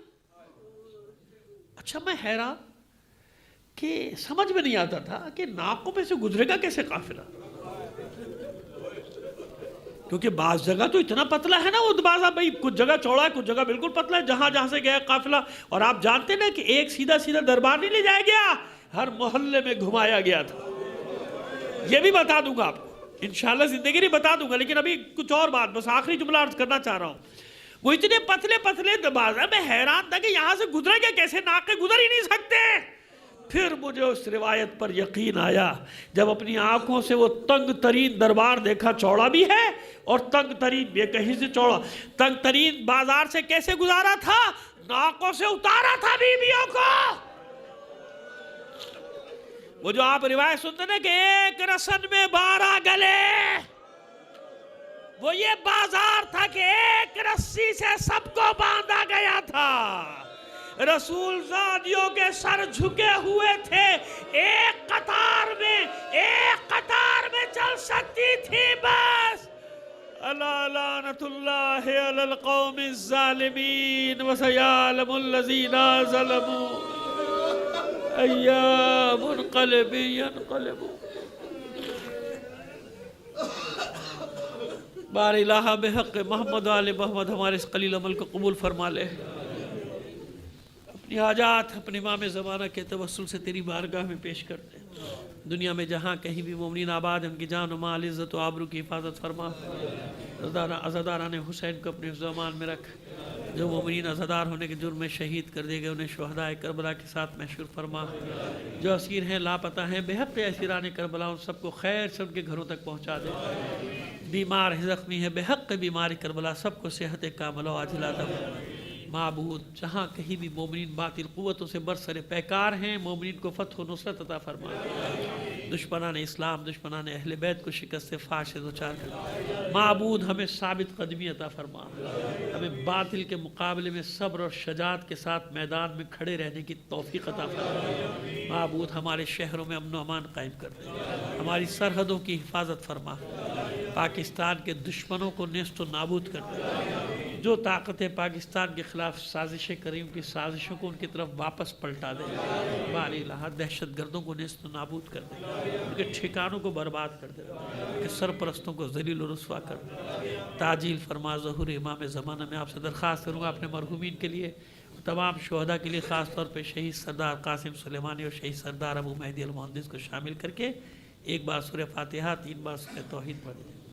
اچھا، میں حیران کہ سمجھ میں نہیں آتا تھا کہ ناقوں میں سے گزرے گا کیسے قافلہ، کیونکہ بعض جگہ تو اتنا پتلا ہے نا وہ بازار، بھائی کچھ جگہ چوڑا ہے، کچھ جگہ بالکل پتلا ہے، جہاں سے گیا قافلہ۔ اور آپ جانتے ہیں کہ ایک سیدھا دربار نہیں لے جایا گیا، ہر محلے میں گھمایا گیا تھا۔ یہ بھی بتا دوں گا آپ کو، انشاءاللہ زندگی نہیں بتا دوں گا، لیکن ابھی کچھ اور بات، بس آخری جملہ عرض کرنا چاہ رہا ہوں۔ وہ اتنے پتلے بازار، میں حیران تھا کہ یہاں سے گزرے گا کیسے، ناقے گزر ہی نہیں سکتے۔ پھر مجھے اس روایت پر یقین آیا جب اپنی آنکھوں سے وہ تنگ ترین دربار دیکھا، چوڑا بھی ہے اور تنگ ترین بھی ہے، کہیں سے چوڑا، تنگ ترین بازار سے کیسے گزارا تھا، ناقوں سے اتارا تھا بیویوں کو۔ وہ جو آپ روایت سنتے ہیں کہ ایک رسن میں 12 گلے، وہ یہ بازار تھا کہ ایک رسی سے سب کو باندھا گیا تھا۔ رسول زادیوں کے سر جھکے ہوئے تھے، ایک قطار میں چل سکتی تھی بس۔ الا لعنت اللہ علی القوم الظالمین وسیعلم الذین ظلموا ایام منقلب ینقلبون۔ بار الہ بحق محمد آل محمد ہمارے اس قلیل عمل کو قبول فرما لے، اپنی حاجات اپنے امام زمانہ کے توسل سے تیری بارگاہ میں پیش کرتے ہیں۔ دنیا میں جہاں کہیں بھی مومنین آباد ہیں، ان کی جان و مال، عزت و آبرو کی حفاظت فرما۔ عزاداران حسین کو اپنے حفظ و امان میں رکھ، جو مومنین عزادار ہونے کے جرم میں شہید کر دیے گئے انہیں شہداء کربلا کے ساتھ محشور فرما۔ جو اسیر ہیں، لاپتہ ہیں، بے حق اسیران کربلا، ان سب کو خیر سے ان کے گھروں تک پہنچا دے۔ بیمار ہے، زخمی ہے، بے حق بیماری کربلا، سب کو صحت کاملہ و عاجلہ عطا فرما۔ معبود جہاں کہیں بھی مومنین باطل قوتوں سے برسر پیکار ہیں، مومنین کو فتح و نصرت عطا فرما۔ دشمنان اسلام، دشمنان اہل بیت کو شکست فاش سے دوچار کر۔ معبود ہمیں ثابت قدمی عطا فرما، ہمیں باطل کے مقابلے میں صبر اور شجاعت کے ساتھ میدان میں کھڑے رہنے کی توفیق عطا فرما۔ معبود ہمارے شہروں میں امن و امان قائم کر دے، ہماری سرحدوں کی حفاظت فرما، پاکستان کے دشمنوں کو نیست و نابود کر دے۔ جو طاقتیں پاکستان کے خلاف سازشیں کریں، ان کی سازشوں کو ان کی طرف واپس پلٹا دے۔ باری الہ دہشت گردوں کو نیست و نابود کر دے، ان کے ٹھکانوں کو برباد کر دے، ان کے سرپرستوں کو ذلیل و رسوا کر دے۔ تعجیل فرما ظہور امام زمانہ میں آپ سے درخواست کروں گا اپنے مرحومین کے لیے، تمام شہداء کے لیے، خاص طور پہ شہید سردار قاسم سلیمانی اور شہید سردار ابو مہدی المہندس کو شامل کر کے ایک بار سورہ فاتحہ، 3 بار سورہ توحید پڑھ دیں۔